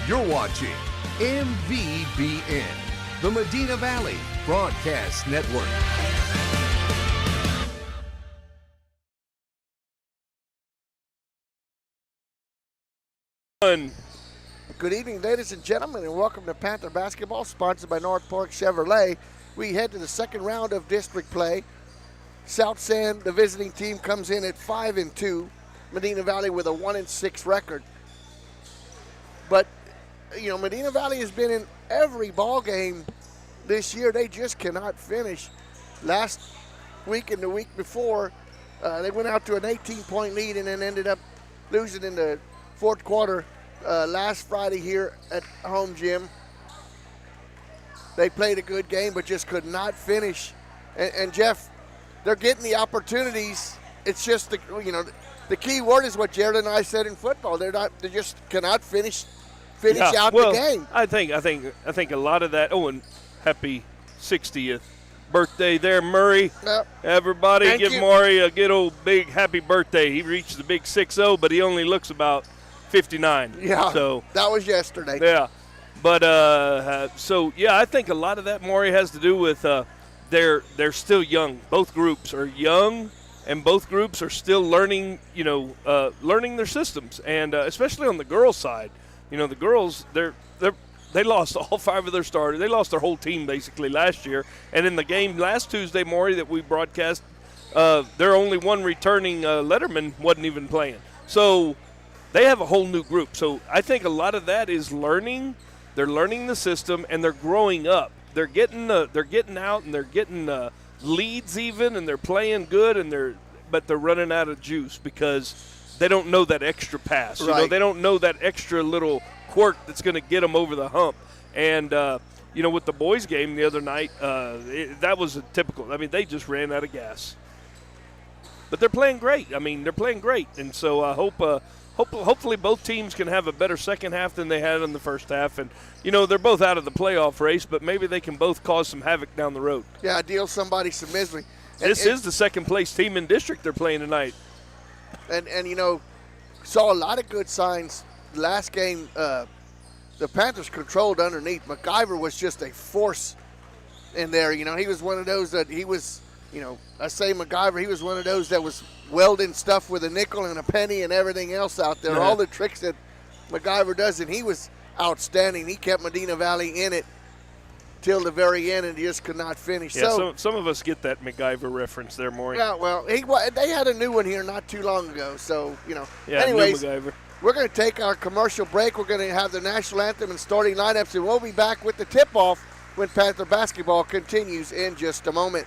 You're watching MVBN, the Medina Valley Broadcast Network. Good evening, ladies and gentlemen, and welcome to Panther Basketball, sponsored by North Park Chevrolet. We head to the second round of district play. South San, the visiting team, comes in at 5-2. Medina Valley with a 1-6 record. But, you know, Medina Valley has been in every ball game this year. They just cannot finish. Last week and the week before, they went out to an 18-point lead and then ended up losing in the fourth quarter last Friday here at home gym. They played a good game but just could not finish. And Jeff, they're getting the opportunities. It's just the key word is what Jared and I said in football. They just cannot finish out the game. I think a lot of that. Oh, and happy 60th birthday there, Murray. Yep. Everybody give Maury a good old big happy birthday. He reached the big 6-0, but he only looks about 59. Yeah, so that was yesterday. Yeah, but I think a lot of that, Maury, has to do with they're still young. Both groups are young, and both groups are still learning. Learning their systems, and especially on the girls' side. You know, the girls they lost all 5 of their starters. They lost their whole team basically last year, and in the game last Tuesday, Maury, that we broadcast, their only one returning letterman wasn't even playing. So they have a whole new group. So I think a lot of that is learning. They're learning the system, and they're growing up. They're getting out, and they're getting leads even, and they're playing good, but they're running out of juice because they don't know that extra pass. Right. They don't know that extra little quirk that's going to get them over the hump. And with the boys' game the other night, that was a typical. I mean, they just ran out of gas. But they're playing great. I mean, they're playing great, and so I hopefully both teams can have a better second half than they had in the first half. And, they're both out of the playoff race, but maybe they can both cause some havoc down the road. Yeah, deal somebody some misery. This is the second-place team in district they're playing tonight. And saw a lot of good signs. Last game, the Panthers controlled underneath. MacGyver was just a force in there. He was one of those that he was, I say MacGyver, he was one of those that was welding stuff with a nickel and a penny and everything else out there. Yeah. All the tricks that MacGyver does, and he was outstanding. He kept Medina Valley in it till the very end and just could not finish. Yeah, so some of us get that MacGyver reference there, Maury. Yeah, well, they had a new one here not too long ago. So, Yeah, anyways, new MacGyver. We're going to take our commercial break. We're going to have the national anthem and starting lineups, and we'll be back with the tip-off when Panther basketball continues in just a moment.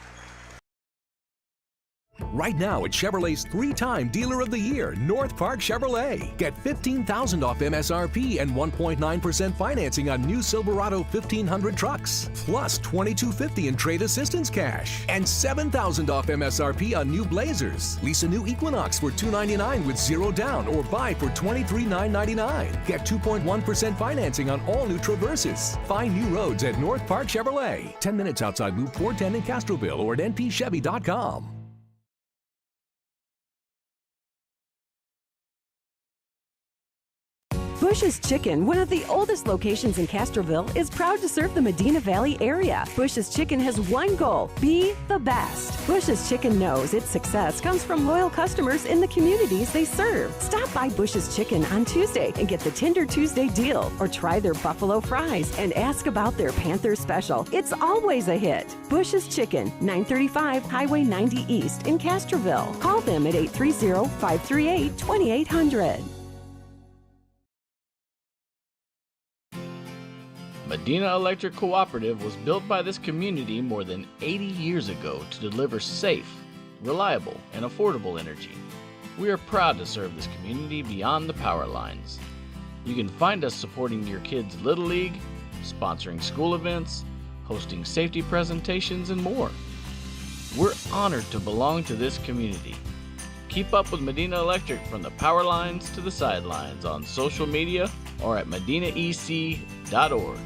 Right now at Chevrolet's 3-time Dealer of the Year, North Park Chevrolet. Get $15,000 off MSRP and 1.9% financing on new Silverado 1500 trucks, plus $2,250 in trade assistance cash, and $7,000 off MSRP on new Blazers. Lease a new Equinox for $299 with 0 down, or buy for $23,999. Get 2.1% financing on all new Traverses. Find new roads at North Park Chevrolet. 10 minutes outside Loop 410 in Castroville or at npchevy.com. Bush's Chicken, one of the oldest locations in Castroville, is proud to serve the Medina Valley area. Bush's Chicken has one goal: be the best. Bush's Chicken knows its success comes from loyal customers in the communities they serve. Stop by Bush's Chicken on Tuesday and get the Tender Tuesday deal, or try their buffalo fries and ask about their Panther special. It's always a hit. Bush's Chicken, 935 Highway 90 East in Castroville. Call them at 830-538-2800. Medina Electric Cooperative was built by this community more than 80 years ago to deliver safe, reliable, and affordable energy. We are proud to serve this community beyond the power lines. You can find us supporting your kids' Little League, sponsoring school events, hosting safety presentations, and more. We're honored to belong to this community. Keep up with Medina Electric from the power lines to the sidelines on social media or at medinaec.org.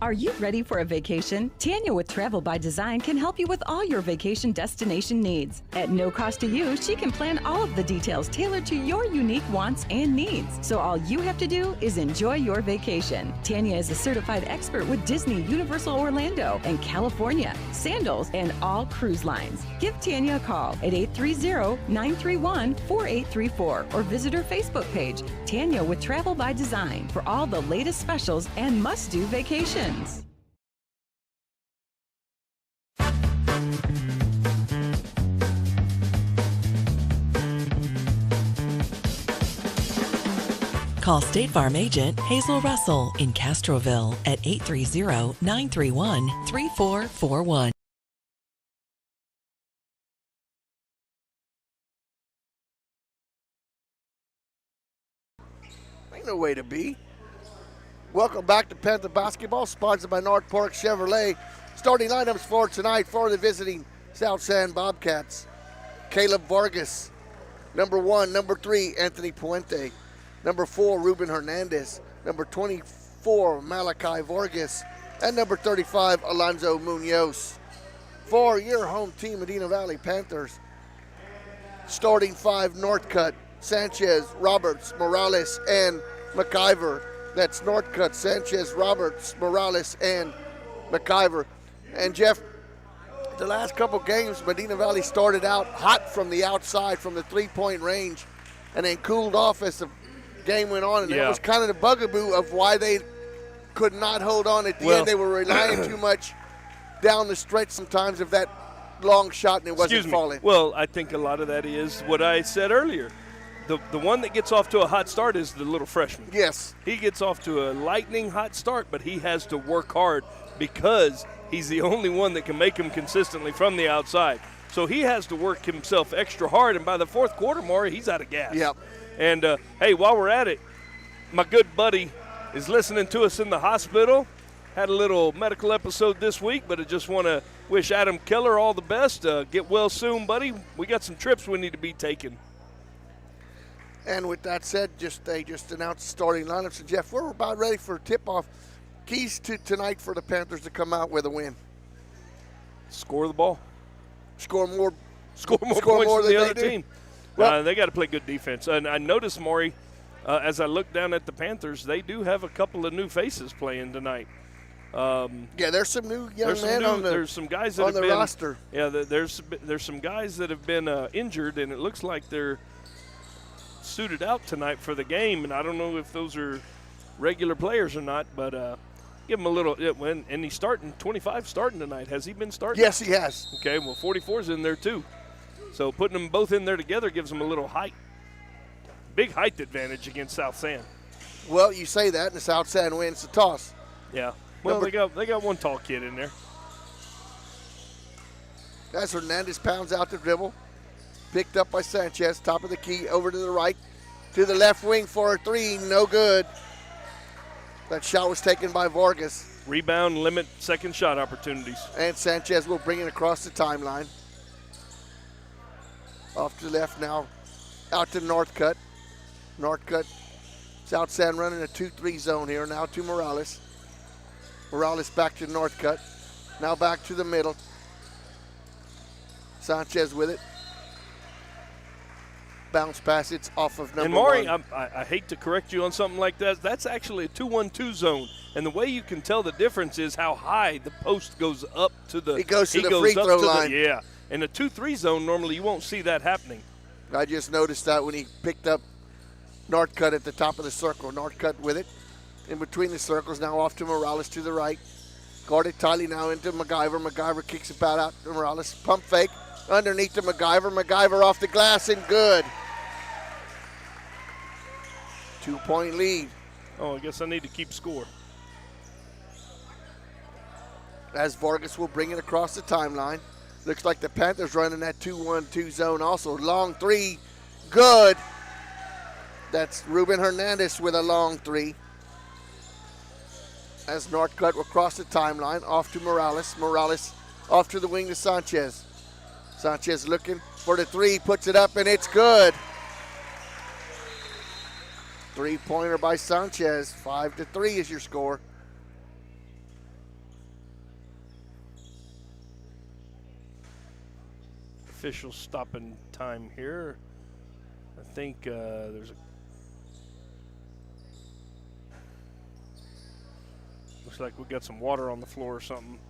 Are you ready for a vacation? Tanya with Travel by Design can help you with all your vacation destination needs. At no cost to you, she can plan all of the details tailored to your unique wants and needs. So all you have to do is enjoy your vacation. Tanya is a certified expert with Disney, Universal Orlando, and California, Sandals, and all cruise lines. Give Tanya a call at 830-931-4834 or visit her Facebook page, Tanya with Travel by Design, for all the latest specials and must-do vacations. Call State Farm agent Hazel Russell in Castroville at 830-931-3441. Ain't no way to be. Welcome back to Panther Basketball, sponsored by North Park Chevrolet. Starting lineups for tonight for the visiting South San Bobcats. Caleb Vargas. Number 1, number 3, Anthony Puente. Number 4, Ruben Hernandez. Number 24, Malachi Vargas. And number 35, Alonzo Munoz. For your home team, Medina Valley Panthers. Starting 5, Northcutt, Sanchez, Roberts, Morales, and McIver. That's Northcutt, Sanchez, Roberts, Morales, and McIver. And Jeff, the last couple games, Medina Valley started out hot from the outside, from the three-point range, and then cooled off as the game went on. And that was kind of the bugaboo of why they could not hold on at the end. They were relying too much down the stretch sometimes of that long shot, and it wasn't falling. Well, I think a lot of that is what I said earlier. The one that gets off to a hot start is the little freshman. Yes. He gets off to a lightning hot start, but he has to work hard because he's the only one that can make him consistently from the outside. So he has to work himself extra hard, and by the fourth quarter, Maury, he's out of gas. Yep. And, hey, while we're at it, my good buddy is listening to us in the hospital. Had a little medical episode this week, but I just want to wish Adam Keller all the best. Get well soon, buddy. We got some trips we need to be taking. And with that said, they just announced the starting lineup. So, Jeff, we're about ready for tip-off. Keys to tonight for the Panthers to come out with a win. Score the ball. Score more points than the other team. Well, they got to play good defense. And I noticed, Maury, as I look down at the Panthers, they do have a couple of new faces playing tonight. There's some new young men on the There's some guys that have been roster. Yeah, there's some guys that have been injured, and it looks like they're suited out tonight for the game. And I don't know if those are regular players or not, but give him a little. And he's starting 25 starting tonight. Has he been starting? Yes, he has. Okay, well 44's in there too. So putting them both in there together gives them a little height. Big height advantage against South San. Well, you say that, and the South San wins the toss. Yeah. Well, they got one tall kid in there. As Hernandez pounds out the dribble. Picked up by Sanchez, top of the key, over to the right, to the left wing for a three, no good. That shot was taken by Vargas. Rebound, limit second shot opportunities. And Sanchez will bring it across the timeline. Off to the left now, out to Northcutt. Northcutt, South San running a 2-3 zone here, now to Morales. Morales back to Northcutt, now back to the middle. Sanchez with it. Bounce pass, it's off of number one. And Maury, I hate to correct you on something like that. That's actually a 2-1-2 zone. And the way you can tell the difference is how high the post goes up to the – It goes to the free throw line. Yeah. In a 2-3 zone, normally you won't see that happening. I just noticed that when he picked up Northcutt at the top of the circle. Northcutt with it in between the circles, now off to Morales to the right. Guarded tightly now into McIver. McIver kicks it back out to Morales. Pump fake underneath to McIver. McIver off the glass and good. 2-point lead. Oh, I guess I need to keep score. As Vargas will bring it across the timeline. Looks like the Panthers running that 2-1-2 zone also. Long three, good. That's Ruben Hernandez with a long three. As Northcutt will cross the timeline, off to Morales. Morales off to the wing to Sanchez. Sanchez looking for the three, puts it up, and it's good. Three-pointer by Sanchez. 5-3 is your score. official stopping time here. I think there's a. Looks like we got some water on the floor or something.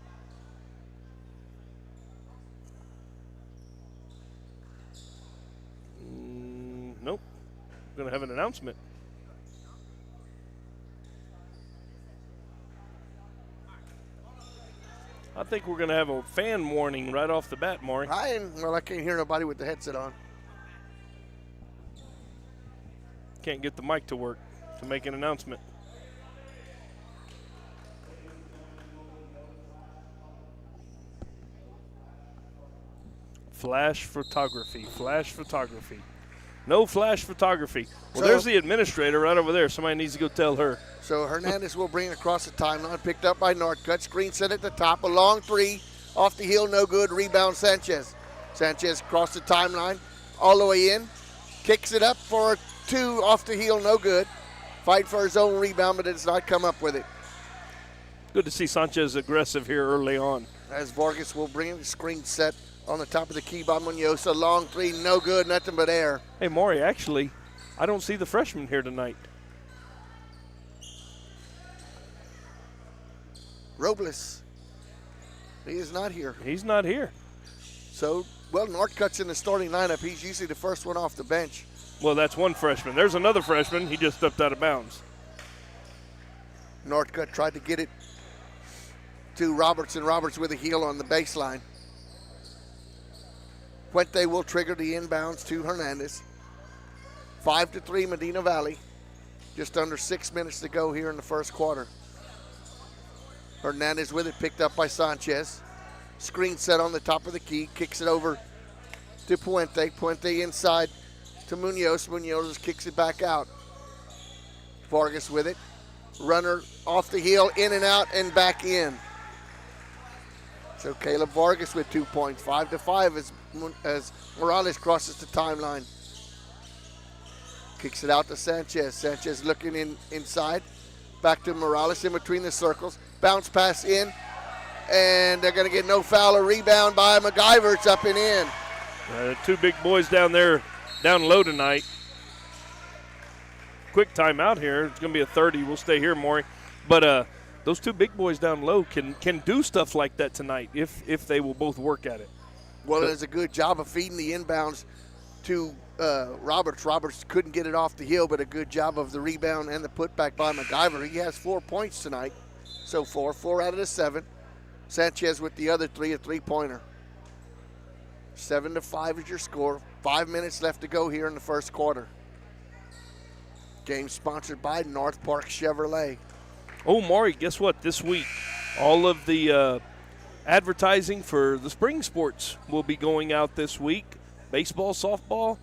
Nope. We're going to have an announcement. I think we're going to have a fan warning right off the bat, Maury. I can't hear nobody with the headset on. Can't get the mic to work to make an announcement. Flash photography. No flash photography. Well, So- there's the administrator right over there. Somebody needs to go tell her. So Hernandez will bring it across the timeline, picked up by Northcutt. Screen set at the top, a long three, off the heel, no good. Rebound Sanchez. Sanchez across the timeline, all the way in, kicks it up for a two, off the heel, no good. Fight for his own rebound, but it does not come up with it. Good to see Sanchez aggressive here early on. As Vargas will bring it, screen set on the top of the key by Munoz. A long three, no good, nothing but air. Hey, Maury, actually, I don't see the freshman here tonight. Robles, he is not here. He's not here. So, Northcutt's in the starting lineup. He's usually the first one off the bench. Well, that's one freshman. There's another freshman. He just stepped out of bounds. Northcutt tried to get it to Roberts, and Roberts with a heel on the baseline. Puente will trigger the inbounds to Hernandez. 5-3 Medina Valley. Just under 6 minutes to go here in the first quarter. Hernandez with it, picked up by Sanchez. Screen set on the top of the key, kicks it over to Puente. Puente inside to Munoz. Munoz just kicks it back out. Vargas with it. Runner off the heel, in and out, and back in. So Caleb Vargas with 2 points, 5-5 as Morales crosses the timeline. Kicks it out to Sanchez. Sanchez looking inside. Back to Morales in between the circles. Bounce pass in, and they're going to get no foul. A rebound by MacGyver. It's up and in. Two big boys down there, down low tonight. Quick timeout here. It's going to be a 30. We'll stay here, Maury. But those two big boys down low can do stuff like that tonight if they will both work at it. Well, it does a good job of feeding the inbounds to Roberts. Roberts couldn't get it off the heel, but a good job of the rebound and the putback by MacGyver. He has 4 points tonight so far, 4 out of the 7. Sanchez with the other 3, a three-pointer. 7-5 is your score. 5 minutes left to go here in the first quarter. Game sponsored by North Park Chevrolet. Oh, Maury, guess what? This week, all of the advertising for the spring sports will be going out this week. Baseball, softball.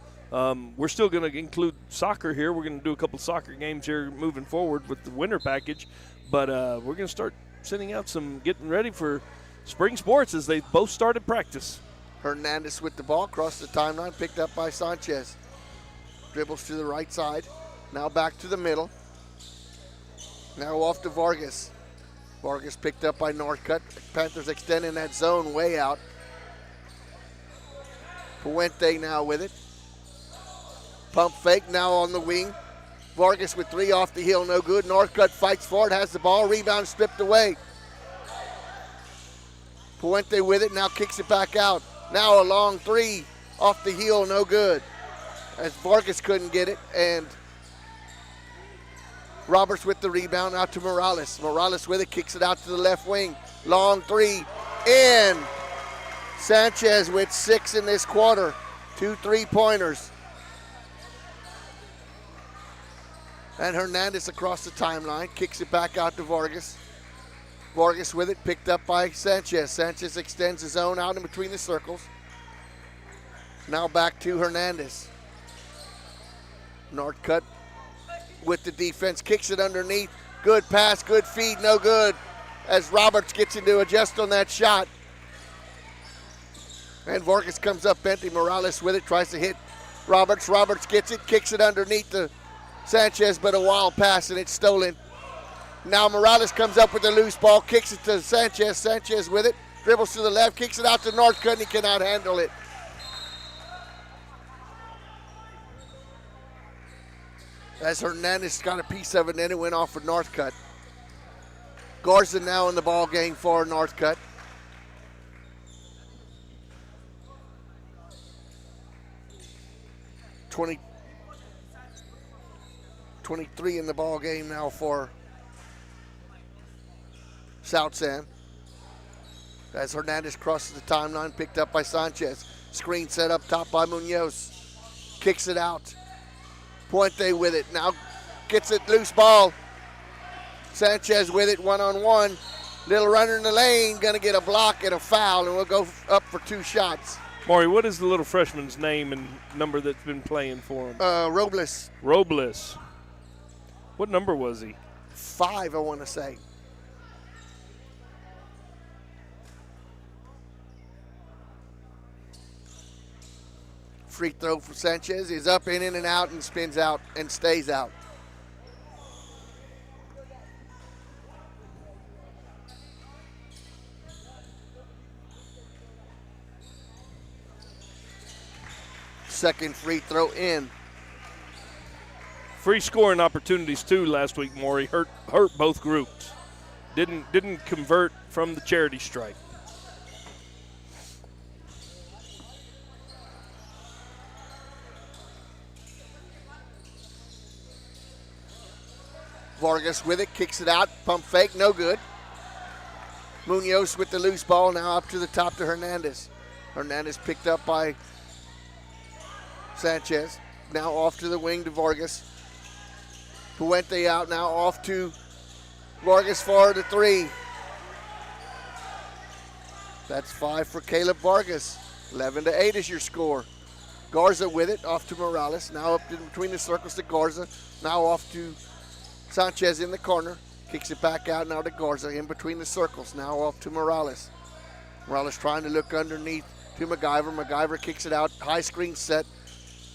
We're still going to include soccer here. We're going to do a couple soccer games here moving forward with the winter package. But we're going to start sending out getting ready for spring sports as they both started practice. Hernandez with the ball, across the timeline, picked up by Sanchez. Dribbles to the right side. Now back to the middle. Now off to Vargas. Vargas picked up by Northcutt. Panthers extending that zone way out. Puente now with it. Pump fake now on the wing. Vargas with 3 off the heel, no good. Northcutt fights for it, has the ball. Rebound stripped away. Puente with it, now kicks it back out. Now a long 3 off the heel, no good. As Vargas couldn't get it, and Roberts with the rebound out to Morales. Morales with it, kicks it out to the left wing. Long 3, in. Sanchez with 6 in this quarter. 2 3-pointers. And Hernandez across the timeline, kicks it back out to Vargas. Vargas with it, picked up by Sanchez. Sanchez extends his own out in between the circles. Now back to Hernandez. Northcutt with the defense, kicks it underneath. Good pass, good feed, no good. As Roberts gets into adjust on that shot. And Vargas comes up empty. Morales with it, tries to hit Roberts. Roberts gets it, kicks it underneath the Sanchez, but a wild pass, and it's stolen. Now Morales comes up with a loose ball, kicks it to Sanchez. Sanchez with it, dribbles to the left, kicks it out to Northcutt, and he cannot handle it. as Hernandez got a piece of it, and then it went off for Northcutt. Garza now in the ball game for Northcutt. $23 in the ball game now for South San. As Hernandez crosses the timeline, picked up by Sanchez. Screen set up top by Munoz. Kicks it out. Puente with it. Now gets it, loose ball. Sanchez with it, one-on-one. Little runner in the lane, gonna get a block and a foul, and we'll go up for 2 shots. Maury, what is the little freshman's name and number that's been playing for him? Robles. Robles. What number was he? 5, I want to say. Free throw for Sanchez. He's up, in and out, and spins out and stays out. Second free throw in. Free scoring opportunities too last week, Maury. Hurt both groups. Didn't convert from the charity stripe. Vargas with it, kicks it out, pump fake, no good. Munoz with the loose ball, now up to the top to Hernandez. Hernandez picked up by Sanchez. Now off to the wing to Vargas. Puente out, now off to Vargas for the 3. That's 5 for Caleb Vargas. 11-8 is your score. Garza with it, off to Morales. Now up in between the circles to Garza. Now off to Sanchez in the corner. Kicks it back out now to Garza in between the circles. Now off to Morales. Morales trying to look underneath to MacGyver. MacGyver kicks it out. High screen set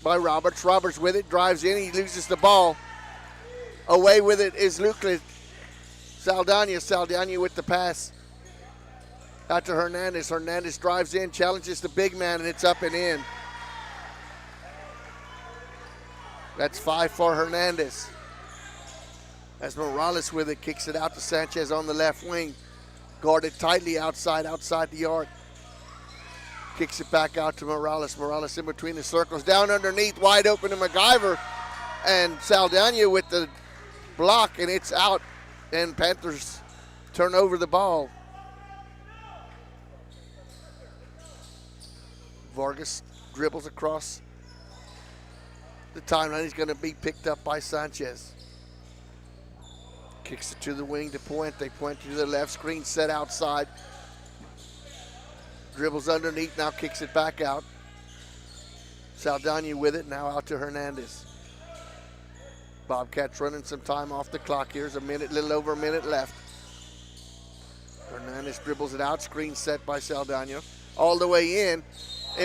by Roberts. Roberts with it, drives in. He loses the ball. Away with it is Lucas Saldana. Saldana with the pass out to Hernandez. Hernandez drives in, challenges the big man, and it's up and in. That's 5 for Hernandez. As Morales with it, kicks it out to Sanchez on the left wing. Guarded tightly outside the arc. Kicks it back out to Morales. Morales in between the circles. Down underneath, wide open to MacGyver. And Saldana with the block, and it's out. And Panthers turn over the ball. Vargas dribbles across the timeline. He's going to be picked up by Sanchez. Kicks it to the wing to Puente. Puente to the left, screen set outside. Dribbles underneath, now kicks it back out. Saldana with it, now out to Hernandez. Bobcats running some time off the clock. Here's a little over a minute left. Hernandez dribbles it out, screen set by Saldana. All the way in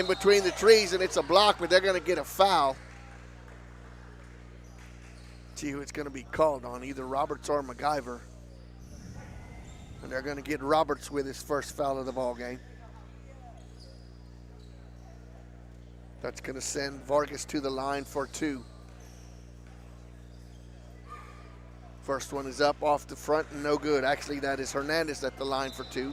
between the trees, and it's a block, but they're going to get a foul. See who it's going to be called on, either Roberts or MacGyver. And they're going to get Roberts with his first foul of the ball game. That's going to send Vargas to the line for 2. First one is up off the front and no good. Actually, that is Hernandez at the line for 2.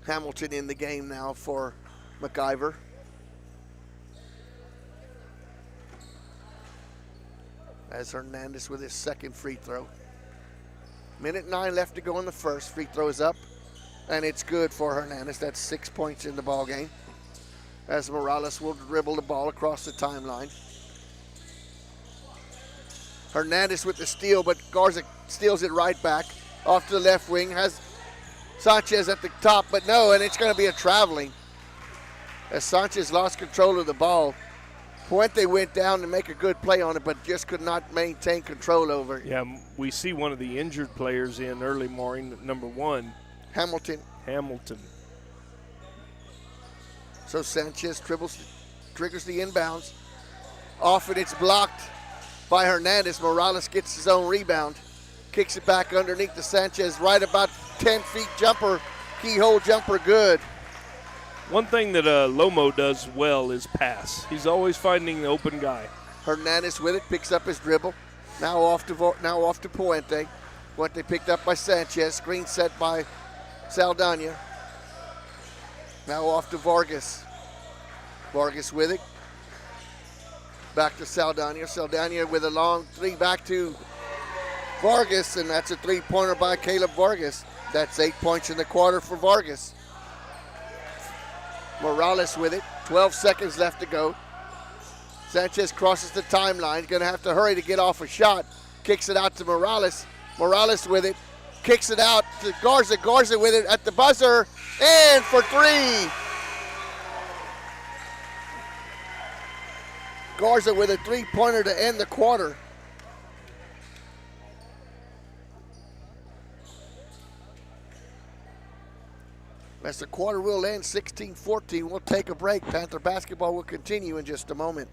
Hamilton in the game now for MacGyver. As Hernandez with his second free throw. 1:09 left to go in the first. Free throw is up, and it's good for Hernandez. That's 6 points in the ball game. As Morales will dribble the ball across the timeline. Hernandez with the steal, but Garza steals it right back. Off to the left wing, has Sanchez at the top, but no, and it's going to be a traveling. As Sanchez lost control of the ball. Puente went down to make a good play on it, but just could not maintain control over it. Yeah, we see one of the injured players in early morning, number 1. Hamilton. So Sanchez triggers the inbounds. Off and it's blocked by Hernandez. Morales gets his own rebound. Kicks it back underneath to Sanchez. Right about 10 feet jumper. Keyhole jumper good. One thing that Lomo does well is pass. He's always finding the open guy. Hernandez with it, picks up his dribble. Now off to Puente. Puente picked up by Sanchez. Screen set by Saldana. Now off to Vargas. Vargas with it. Back to Saldana. Saldana with a long three back to Vargas, and that's a three-pointer by Caleb Vargas. That's 8 points in the quarter for Vargas. Morales with it. 12 seconds left to go. Sanchez crosses the timeline. Going to have to hurry to get off a shot. Kicks it out to Morales. Morales with it. Kicks it out to Garza. Garza with it at the buzzer. And for three. Garza with a three-pointer to end the quarter. As the quarter will end 16-14, we'll take a break. Panther basketball will continue in just a moment.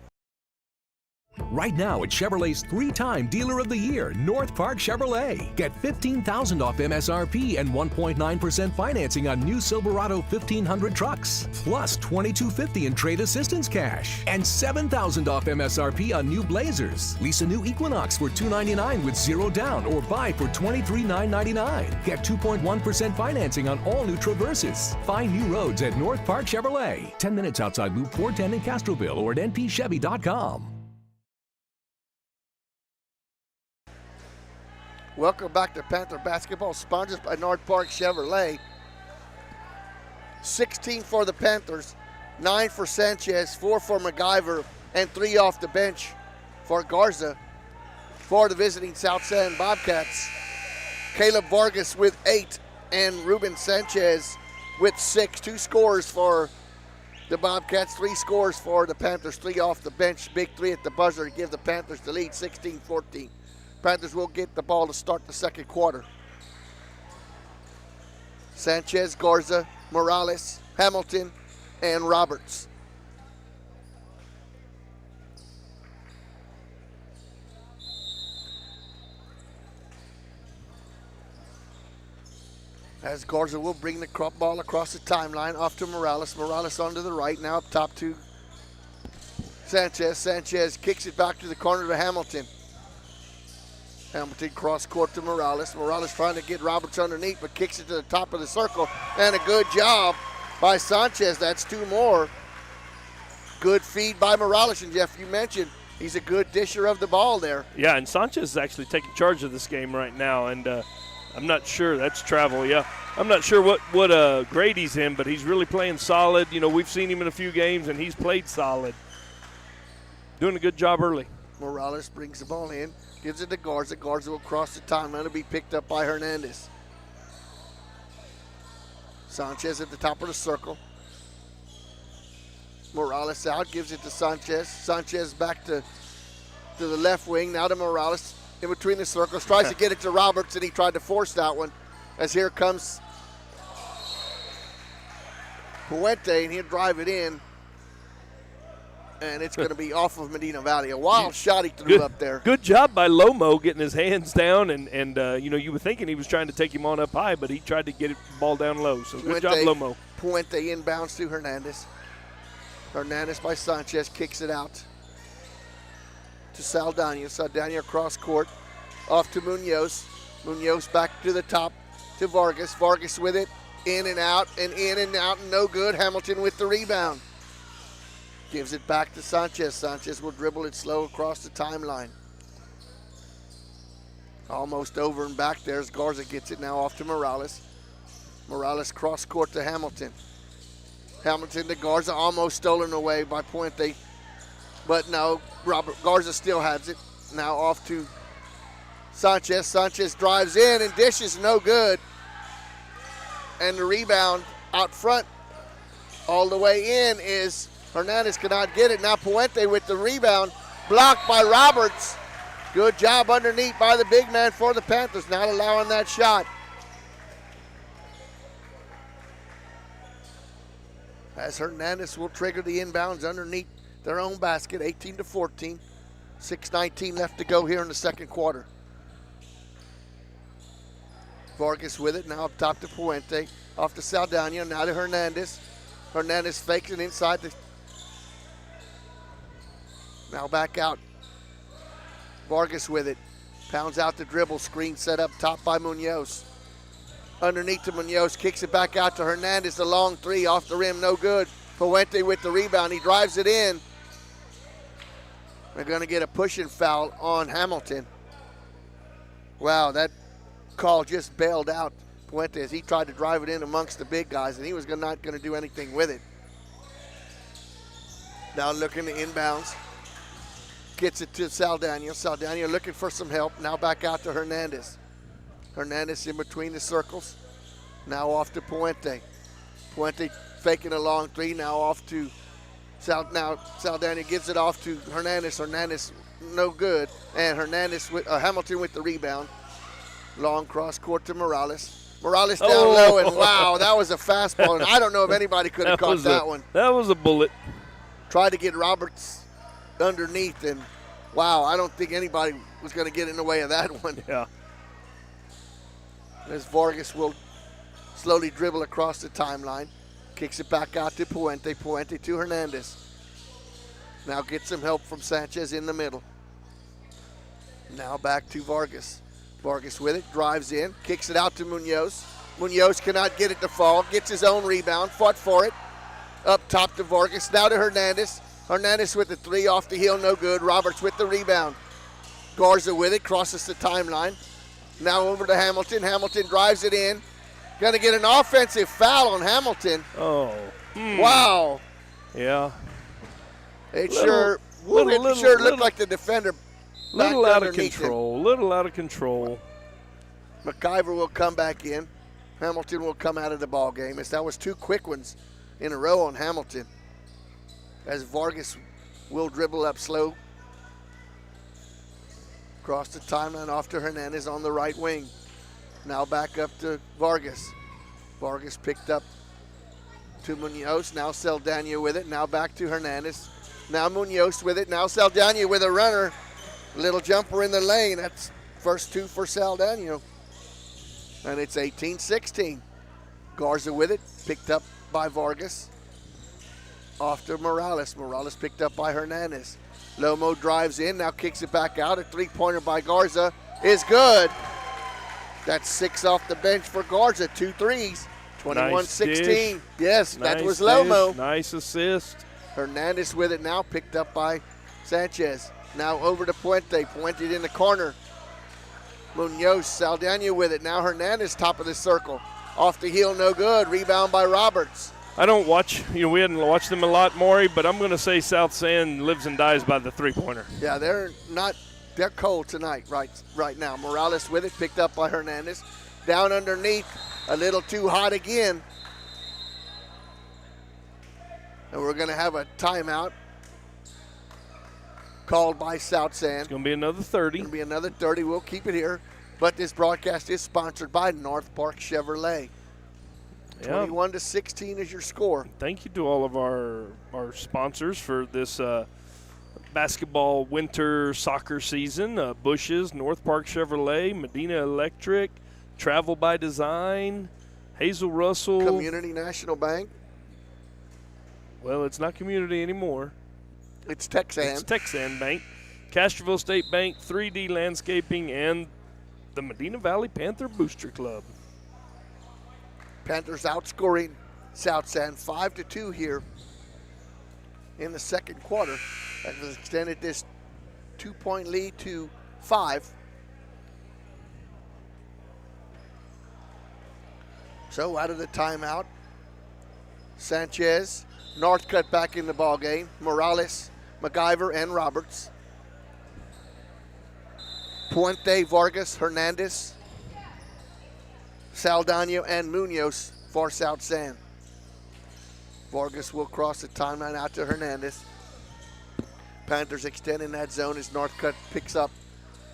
Right now at Chevrolet's 3-time Dealer of the Year, North Park Chevrolet. Get $15,000 off MSRP and 1.9% financing on new Silverado 1500 trucks. Plus $2,250 in trade assistance cash. And $7,000 off MSRP on new Blazers. Lease a new Equinox for $299 with 0 down or buy for $23,999. Get 2.1% financing on all new Traverses. Find new roads at North Park Chevrolet. 10 minutes outside Loop 410 in Castroville or at npchevy.com. Welcome back to Panther basketball, sponsored by North Park Chevrolet. 16 for the Panthers, 9 for Sanchez, 4 for MacGyver, and 3 off the bench for Garza. For the visiting South San Bobcats, Caleb Vargas with 8 and Ruben Sanchez with 6. 2 scores for the Bobcats, 3 scores for the Panthers, 3 off the bench. Big 3 at the buzzer to give the Panthers the lead, 16-14. Panthers will get the ball to start the second quarter. Sanchez, Garza, Morales, Hamilton, and Roberts. As Garza will bring the ball across the timeline, off to Morales. Morales onto the right, now up top to Sanchez. Sanchez kicks it back to the corner to Hamilton. Hamilton cross court to Morales. Morales trying to get Roberts underneath, but kicks it to the top of the circle. And a good job by Sanchez. That's 2 more. Good feed by Morales. And Jeff, you mentioned he's a good disher of the ball there. Yeah, and Sanchez is actually taking charge of this game right now. And I'm not sure. That's travel, yeah. I'm not sure what grade he's in, but he's really playing solid. You know, we've seen him in a few games, and he's played solid. Doing a good job early. Morales brings the ball in. Gives it to Garza. Garza will cross the timeline. It'll be picked up by Hernandez. Sanchez at the top of the circle. Morales out. Gives it to Sanchez. Sanchez back to the left wing. Now to Morales in between the circles. Tries to get it to Roberts, and he tried to force that one. As here comes Puente, and he'll drive it in. And it's going to be off of Medina Valley. A wild shot he threw up there. Good job by Lomo getting his hands down. And you know, you were thinking he was trying to take him on up high, but he tried to get the ball down low. So good job, Lomo. Puente inbounds to Hernandez. Hernandez by Sanchez kicks it out to Saldana. Saldana across court. Off to Munoz. Munoz back to the top to Vargas. Vargas with it. In and out and no good. Hamilton with the rebound. Gives it back to Sanchez. Sanchez will dribble it slow across the timeline. Almost over and back there as Garza gets it now off to Morales. Morales cross court to Hamilton. Hamilton to Garza, almost stolen away by Puente. But no, Garza still has it. Now off to Sanchez. Sanchez drives in and dishes, no good. And the rebound out front all the way in is Hernandez cannot get it. Now Puente with the rebound, blocked by Roberts. Good job underneath by the big man for the Panthers, not allowing that shot. As Hernandez will trigger the inbounds underneath their own basket, 18-14. 6:19 left to go here in the second quarter. Vargas with it, now up top to Puente. Off to Saldana, now to Hernandez. Hernandez fakes it inside the. Now back out. Vargas with it. Pounds out the dribble. Screen set up top by Munoz. Underneath to Munoz. Kicks it back out to Hernandez. The long three off the rim. No good. Puente with the rebound. He drives it in. They're going to get a pushing foul on Hamilton. Wow, that call just bailed out Puente as he tried to drive it in amongst the big guys, and he was not going to do anything with it. Now looking to inbounds. Gets it to Saldana. Saldana looking for some help. Now back out to Hernandez. Hernandez in between the circles. Now off to Puente. Puente faking a long three. Now off to Saldana gives it off to Hernandez. Hernandez no good. And Hernandez with Hamilton with the rebound. Long cross court to Morales. Morales down low, and wow, that was a fastball. And I don't know if anybody could have caught that one. That was a bullet. Tried to get Roberts underneath, and wow, I don't think anybody was going to get in the way of that one. Yeah. As Vargas will slowly dribble across the timeline. Kicks it back out to Puente. Puente to Hernandez. Now gets some help from Sanchez in the middle. Now back to Vargas. Vargas with it, drives in, kicks it out to Munoz. Munoz cannot get it to fall, gets his own rebound, fought for it. Up top to Vargas, now to Hernandez. Hernandez with the three off the heel, no good. Roberts with the rebound. Garza with it, crosses the timeline. Now over to Hamilton. Hamilton drives it in. Going to get an offensive foul on Hamilton. Oh. Wow. Yeah. It sure looked like the defender. Little out of control. McIver will come back in. Hamilton will come out of the ball game, as that was two quick ones in a row on Hamilton. As Vargas will dribble up slow. Across the timeline off to Hernandez on the right wing. Now back up to Vargas. Vargas picked up to Munoz. Now Saldana with it. Now back to Hernandez. Now Munoz with it. Now Saldana with a runner. Little jumper in the lane. That's first two for Saldana. And it's 18-16. Garza with it. Picked up by Vargas. Off to Morales. Morales picked up by Hernandez. Lomo drives in. Now kicks it back out. A three-pointer by Garza is good. That's 6 off the bench for Garza. 2 threes. 21-16. Yes, nice that was Lomo. Nice assist. Hernandez with it now. Picked up by Sanchez. Now over to Puente. Puente in the corner. Munoz, Saldana with it. Now Hernandez top of the circle. Off the heel, no good. Rebound by Roberts. I don't watch, we hadn't watched them a lot, Maury, but I'm going to say South San lives and dies by the three-pointer. Yeah, they're cold tonight right now. Morales with it, picked up by Hernandez. Down underneath, a little too hot again. And we're going to have a timeout called by South San. It's going to be another 30. It's going to be another 30. We'll keep it here. But this broadcast is sponsored by North Park Chevrolet. 21-16 is your score. Thank you to all of our sponsors for this basketball winter soccer season. Bush's, North Park Chevrolet, Medina Electric, Travel by Design, Hazel Russell. Community National Bank. Well, it's not Community anymore. It's Texan. It's Texan Bank, Castroville State Bank, 3D Landscaping, and the Medina Valley Panther Booster Club. Panthers outscoring South San 5-2 here in the second quarter. That has extended this 2-point lead to 5. So out of the timeout, Sanchez, Northcutt back in the ball game. Morales, McIver, and Roberts. Puente, Vargas, Hernandez, Saldana, and Munoz for South San. Vargas will cross the timeline out to Hernandez. Panthers extending that zone as Northcutt picks up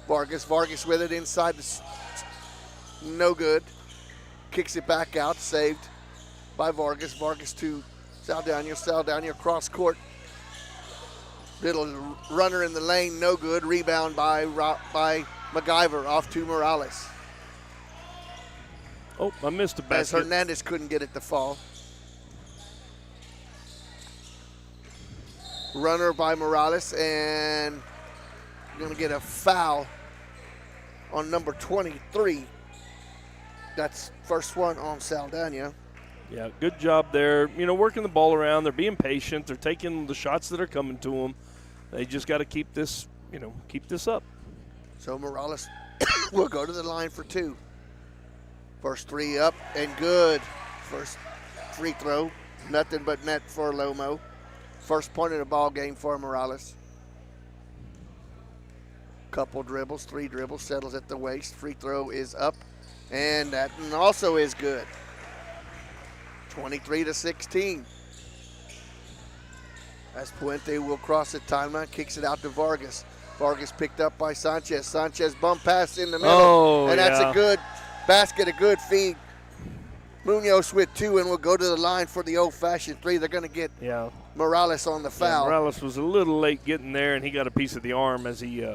Vargas. Vargas with it inside. No good. Kicks it back out. Saved by Vargas. Vargas to Saldana. Saldana across court. Little runner in the lane. No good. Rebound by McIver off to Morales. Oh, I missed a basket. As Hernandez couldn't get it to fall. Runner by Morales, and going to get a foul on number 23. That's first one on Saldana. Yeah, good job there. Working the ball around. They're being patient. They're taking the shots that are coming to them. They just got to keep this, keep this up. So Morales will go to the line for 2. First 3 up and good. First free throw, nothing but net for Lomo. First point of the ball game for Morales. Couple dribbles, 3 dribbles, settles at the waist. Free throw is up, and that also is good. 23-16. As Puente will cross the timeline, kicks it out to Vargas. Vargas picked up by Sanchez. Sanchez bump pass in the middle, and that's a good basket, a good feed. Munoz with 2, and will go to the line for the old-fashioned 3. They're going to get Morales on the foul. Yeah, Morales was a little late getting there, and he got a piece of the arm as he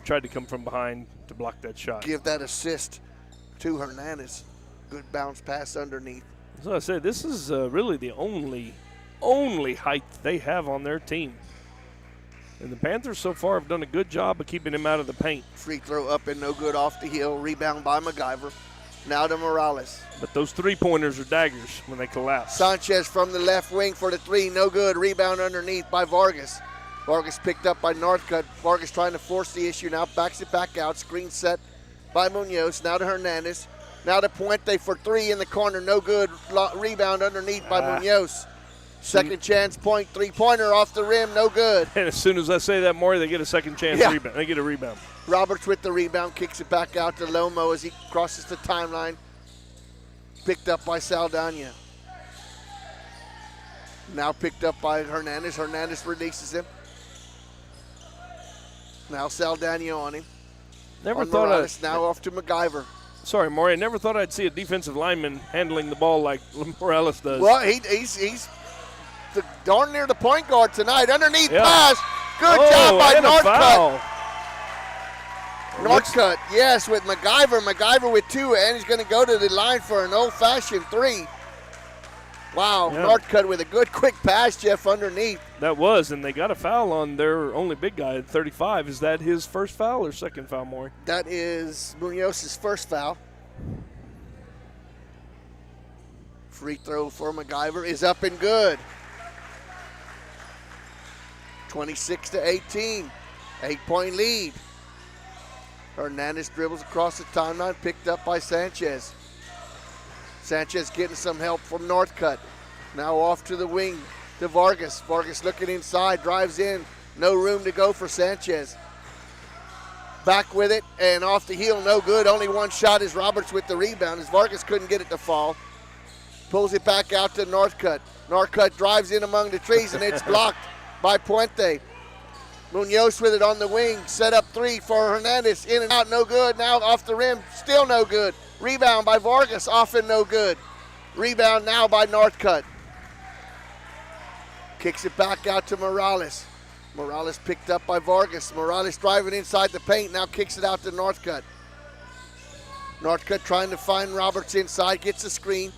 tried to come from behind to block that shot. Give that assist to Hernandez. Good bounce pass underneath. So I said, this is really the only height they have on their team. And the Panthers so far have done a good job of keeping him out of the paint. Free throw up and no good off the heel. Rebound by MacGyver. Now to Morales. But those three-pointers are daggers when they collapse. Sanchez from the left wing for the 3. No good. Rebound underneath by Vargas. Vargas picked up by Northcutt. Vargas trying to force the issue. Now backs it back out. Screen set by Munoz. Now to Hernandez. Now to Puente for 3 in the corner. No good. Rebound underneath by Munoz. Second chance point. 3-pointer off the rim. No good. And as soon as I say that, Maury, they get a second chance rebound. They get a rebound. Roberts with the rebound. Kicks it back out to Lomo as he crosses the timeline. Picked up by Saldana. Now picked up by Hernandez. Hernandez releases him. Now Saldana on him. Never thought Morales, now off to MacGyver. Sorry, Maury. I never thought I'd see a defensive lineman handling the ball like Morales does. Well, he's darn near the point guard tonight. Underneath pass. Good job by Northcutt. Northcutt, yes, with MacGyver. MacGyver with 2, and he's going to go to the line for an old-fashioned 3. Wow, Northcutt with a good quick pass, Jeff, underneath. That was, and they got a foul on their only big guy at 35. Is that his first foul or second foul, Maury? That is Munoz's first foul. Free throw for MacGyver is up and good. 26-18, 8-point lead. Hernandez dribbles across the timeline, picked up by Sanchez. Sanchez getting some help from Northcutt. Now off to the wing to Vargas. Vargas looking inside, drives in. No room to go for Sanchez. Back with it, and off the heel, no good. Only one shot is Roberts with the rebound as Vargas couldn't get it to fall. Pulls it back out to Northcutt. Northcutt drives in among the trees, and it's blocked by Puente. Munoz with it on the wing. Set up 3 for Hernandez. In and out, no good. Now off the rim, still no good. Rebound by Vargas, off and no good. Rebound now by Northcutt. Kicks it back out to Morales. Morales picked up by Vargas. Morales driving inside the paint, now kicks it out to Northcutt. Northcutt trying to find Roberts inside, gets a screen.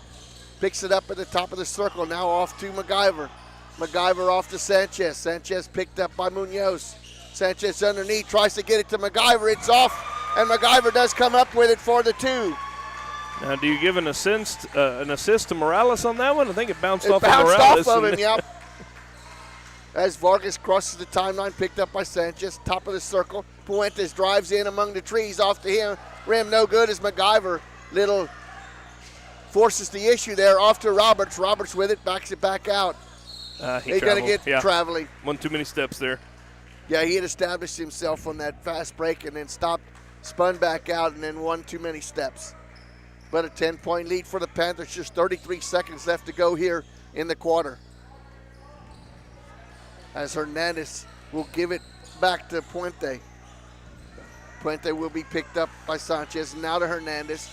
Picks it up at the top of the circle, now off to MacGyver. MacGyver off to Sanchez. Sanchez picked up by Munoz. Sanchez underneath, tries to get it to MacGyver. It's off, and MacGyver does come up with it for the 2. Now, do you give an assist to Morales on that one? I think it bounced off of Morales. It bounced off of him, yep. As Vargas crosses the timeline, picked up by Sanchez, top of the circle. Puentes drives in among the trees, off to him. Rim no good as MacGyver. Little forces the issue there, off to Roberts. Roberts with it, backs it back out. He's going to get traveling. One too many steps there. Yeah, he had established himself on that fast break and then stopped, spun back out, and then one too many steps. But a 10-point lead for the Panthers. Just 33 seconds left to go here in the quarter. As Hernandez will give it back to Puente. Puente will be picked up by Sanchez. Now to Hernandez.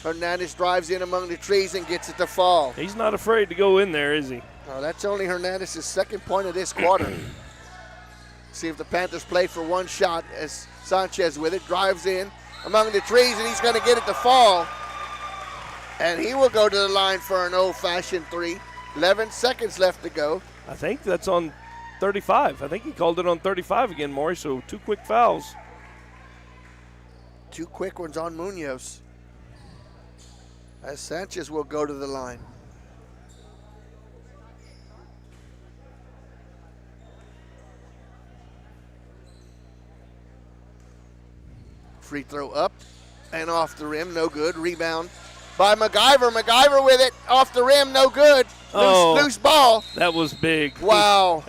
Hernandez drives in among the trees and gets it to fall. He's not afraid to go in there, is he? No, that's only Hernandez's second point of this quarter. See if the Panthers play for one shot as Sanchez with it. Drives in among the trees, and he's going to get it to fall. And he will go to the line for an old-fashioned 3. 11 seconds left to go. I think that's on 35. I think he called it on 35 again, Maury, so 2 quick fouls. 2 quick ones on Munoz, as Sanchez will go to the line. Free throw up and off the rim, no good. Rebound by MacGyver. MacGyver with it, off the rim, no good. Loose ball. That was big. Wow.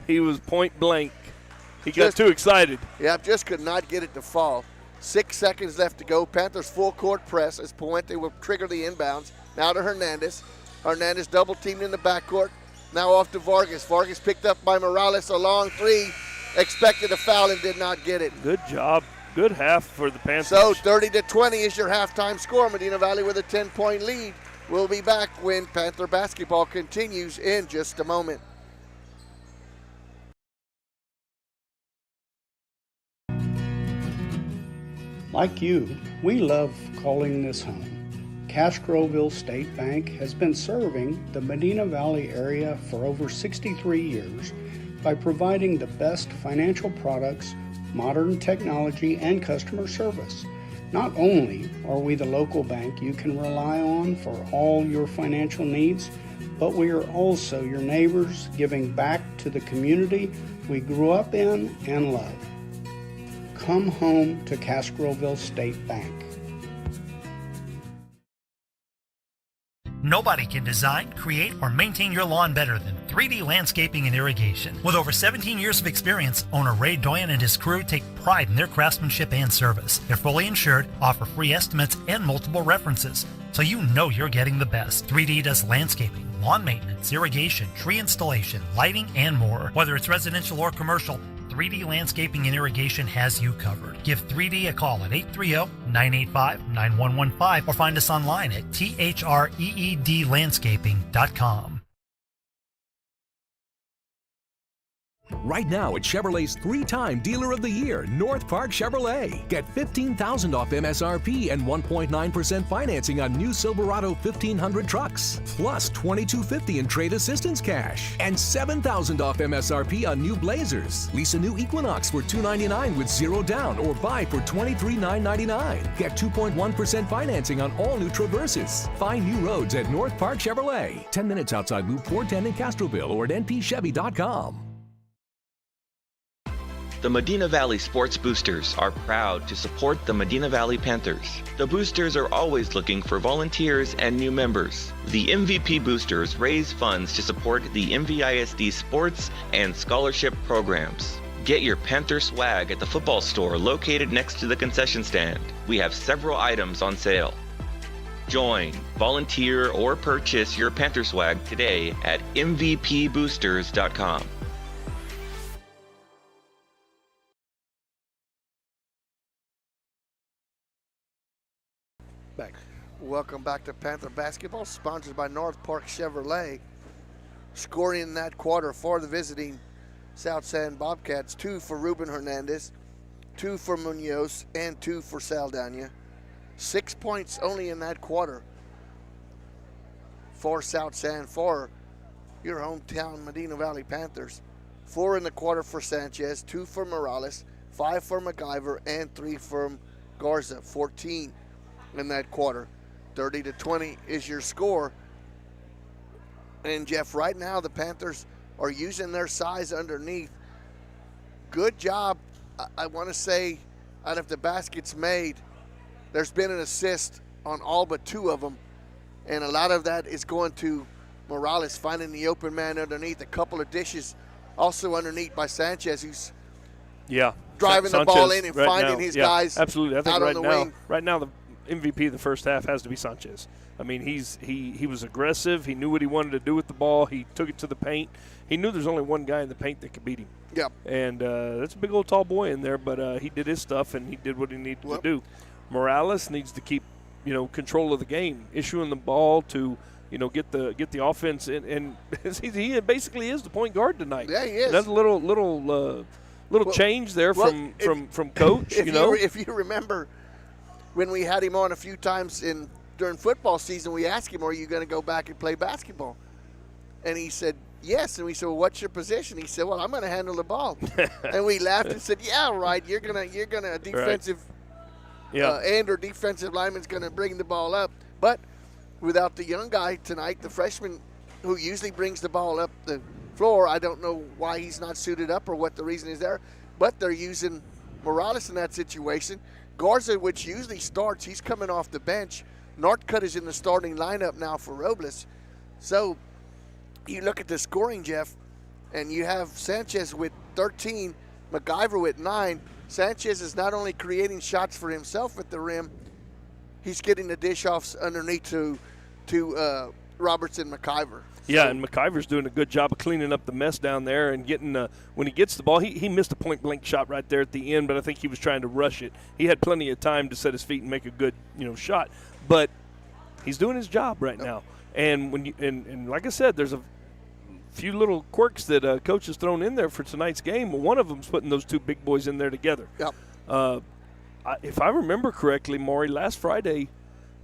He was point blank. He got too excited. Yeah, just could not get it to fall. 6 seconds left to go. Panthers full court press as Puente will trigger the inbounds. Now to Hernandez. Hernandez double teamed in the backcourt. Now off to Vargas. Vargas picked up by Morales. A long three. Expected a foul and did not get it. Good job. Good half for the Panthers. So 30-20 is your halftime score. Medina Valley with a 10-point lead. We'll be back when Panther basketball continues in just a moment. Like you, we love calling this home. Castroville State Bank has been serving the Medina Valley area for over 63 years by providing the best financial products, modern technology, and customer service. Not only are we the local bank you can rely on for all your financial needs, but we are also your neighbors, giving back to the community we grew up in and love. Come home to Castroville State Bank. Nobody can design, create, or maintain your lawn better than 3D Landscaping and Irrigation. With over 17 years of experience, owner Ray Doyen and his crew take pride in their craftsmanship and service. They're fully insured, offer free estimates, and multiple references, so you know you're getting the best. 3D does landscaping, lawn maintenance, irrigation, tree installation, lighting, and more. Whether it's residential or commercial, 3D Landscaping and Irrigation has you covered. Give 3D a call at 830-985-9115 or find us online at threedlandscaping.com. Right now at Chevrolet's 3-time Dealer of the Year, North Park Chevrolet. Get $15,000 off MSRP and 1.9% financing on new Silverado 1500 trucks, plus $2,250 in trade assistance cash, and $7,000 off MSRP on new Blazers. Lease a new Equinox for $299 with 0 down, or buy for $23,999. Get 2.1% financing on all new Traverses. Find new roads at North Park Chevrolet, 10 minutes outside Loop 410 in Castroville, or at npchevy.com. The Medina Valley Sports Boosters are proud to support the Medina Valley Panthers. The Boosters are always looking for volunteers and new members. The MVP Boosters raise funds to support the MVISD sports and scholarship programs. Get your Panther swag at the football store located next to the concession stand. We have several items on sale. Join, volunteer, or purchase your Panther swag today at mvpboosters.com. Welcome back to Panther basketball, sponsored by North Park Chevrolet. Scoring in that quarter for the visiting South San Bobcats: 2 for Ruben Hernandez, 2 for Munoz, and 2 for Saldana. 6 points only in that quarter for South San, for your hometown Medina Valley Panthers. 4 in the quarter for Sanchez, 2 for Morales, 5 for MacGyver, and 3 for Garza. 14 in that quarter. 30-20 is your score. And Jeff, right now the Panthers are using their size underneath. Good job. I want to say, out of the baskets made, there's been an assist on all but 2 of them. And a lot of that is going to Morales finding the open man underneath. A couple of dishes also underneath by Sanchez, who's driving the ball in and finding his guys absolutely. I think out on the wing. Right now the MVP of the first half has to be Sanchez. I mean, he was aggressive. He knew what he wanted to do with the ball. He took it to the paint. He knew there's only one guy in the paint that could beat him. Yep. And that's a big old tall boy in there, but he did his stuff and he did what he needed to do. Morales needs to keep, control of the game, issuing the ball to, get the offense in, and he basically is the point guard tonight. Yeah, he is. That's a little change there from coach. If you remember, when we had him on a few times during football season, we asked him, are you going to go back and play basketball? And he said, yes. And we said, well, what's your position? He said, well, I'm going to handle the ball. And we laughed and said, yeah, right. You're gonna a defensive end or defensive lineman's going to bring the ball up. But without the young guy tonight, the freshman who usually brings the ball up the floor, I don't know why he's not suited up or what the reason is there. But they're using Morales in that situation. Garza, which usually starts, he's coming off the bench. Northcutt is in the starting lineup now for Robles. So you look at the scoring, Jeff, and you have Sanchez with 13, MacIver with 9. Sanchez is not only creating shots for himself at the rim, he's getting the dish-offs underneath to Robertson MacIver. Yeah, and MacIver's doing a good job of cleaning up the mess down there and getting when he gets the ball, he missed a point-blank shot right there at the end, but I think he was trying to rush it. He had plenty of time to set his feet and make a good, shot, but he's doing his job right now. And when and like I said, there's a few little quirks that coach has thrown in there for tonight's game. One of them's putting those two big boys in there together. Yep. If I remember correctly, Maury, last Friday,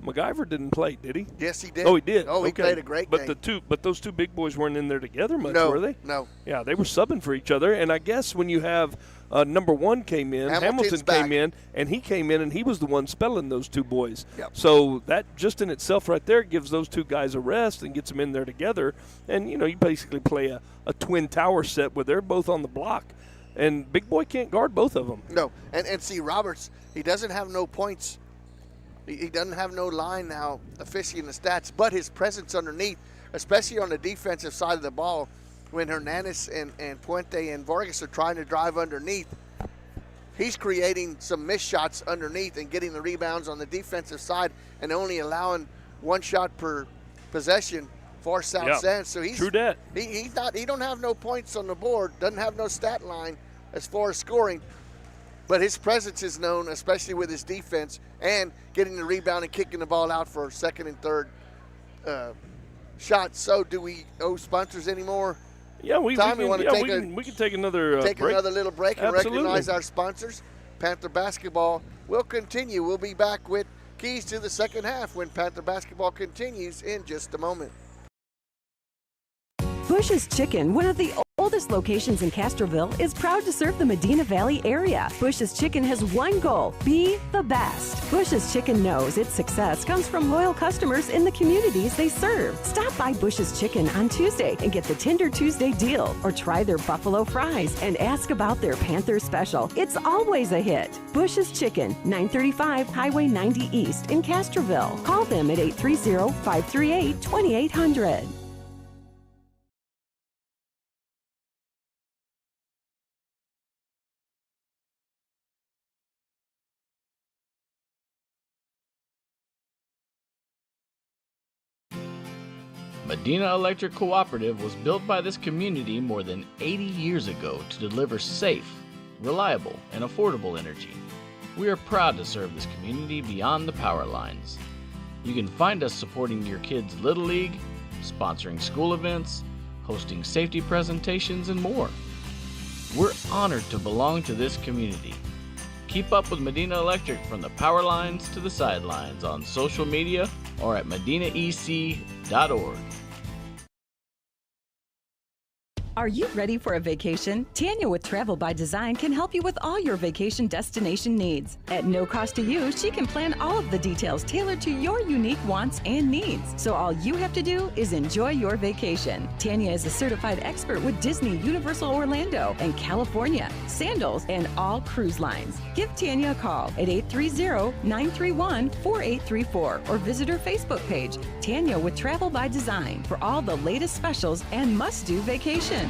MacIver didn't play, did he? Yes, he did. Oh, he did. Oh, he played a great game. But those two big boys weren't in there together much, no, were they? No. Yeah, they were subbing for each other. And I guess when you have number one came in, Hamilton came in, and he came in, and he was the one spelling those two boys. Yep. So that just in itself right there gives those two guys a rest and gets them in there together. And, you basically play a twin tower set where they're both on the block. And big boy can't guard both of them. No. And see, Roberts, he doesn't have no points. He doesn't have no line now officiating the stats, but his presence underneath, especially on the defensive side of the ball, when Hernandez and Puente and Vargas are trying to drive underneath, he's creating some missed shots underneath and getting the rebounds on the defensive side and only allowing one shot per possession for South San. So he's true that. He don't have no points on the board, doesn't have no stat line as far as scoring. But his presence is known, especially with his defense and getting the rebound and kicking the ball out for second and third shots. So, do we owe sponsors anymore? Yeah, we can take another break. Another little break and Absolutely. recognize our sponsors. Panther basketball will continue. We'll be back with keys to the second half when Panther basketball continues in just a moment. Bush's Chicken, one of the oldest locations in Castroville, is proud to serve the Medina Valley area. Bush's Chicken has one goal: be the best. Bush's Chicken knows its success comes from loyal customers in the communities they serve. Stop by Bush's Chicken on Tuesday and get the Tender Tuesday deal, or try their buffalo fries and ask about their Panther special. It's always a hit. Bush's Chicken, 935 Highway 90 East in Castroville. Call them at 830-538-2800. Medina Electric Cooperative was built by this community more than 80 years ago to deliver safe, reliable, and affordable energy. We are proud to serve this community beyond the power lines. You can find us supporting your kids' Little League, sponsoring school events, hosting safety presentations, and more. We're honored to belong to this community. Keep up with Medina Electric from the power lines to the sidelines on social media or at medinaec.org. Are you ready for a vacation? Tanya with Travel by Design can help you with all your vacation destination needs. At no cost to you, she can plan all of the details tailored to your unique wants and needs. So all you have to do is enjoy your vacation. Tanya is a certified expert with Disney, Universal Orlando, and California, Sandals, and all cruise lines. Give Tanya a call at 830-931-4834 or visit her Facebook page, Tanya with Travel by Design, for all the latest specials and must-do vacations.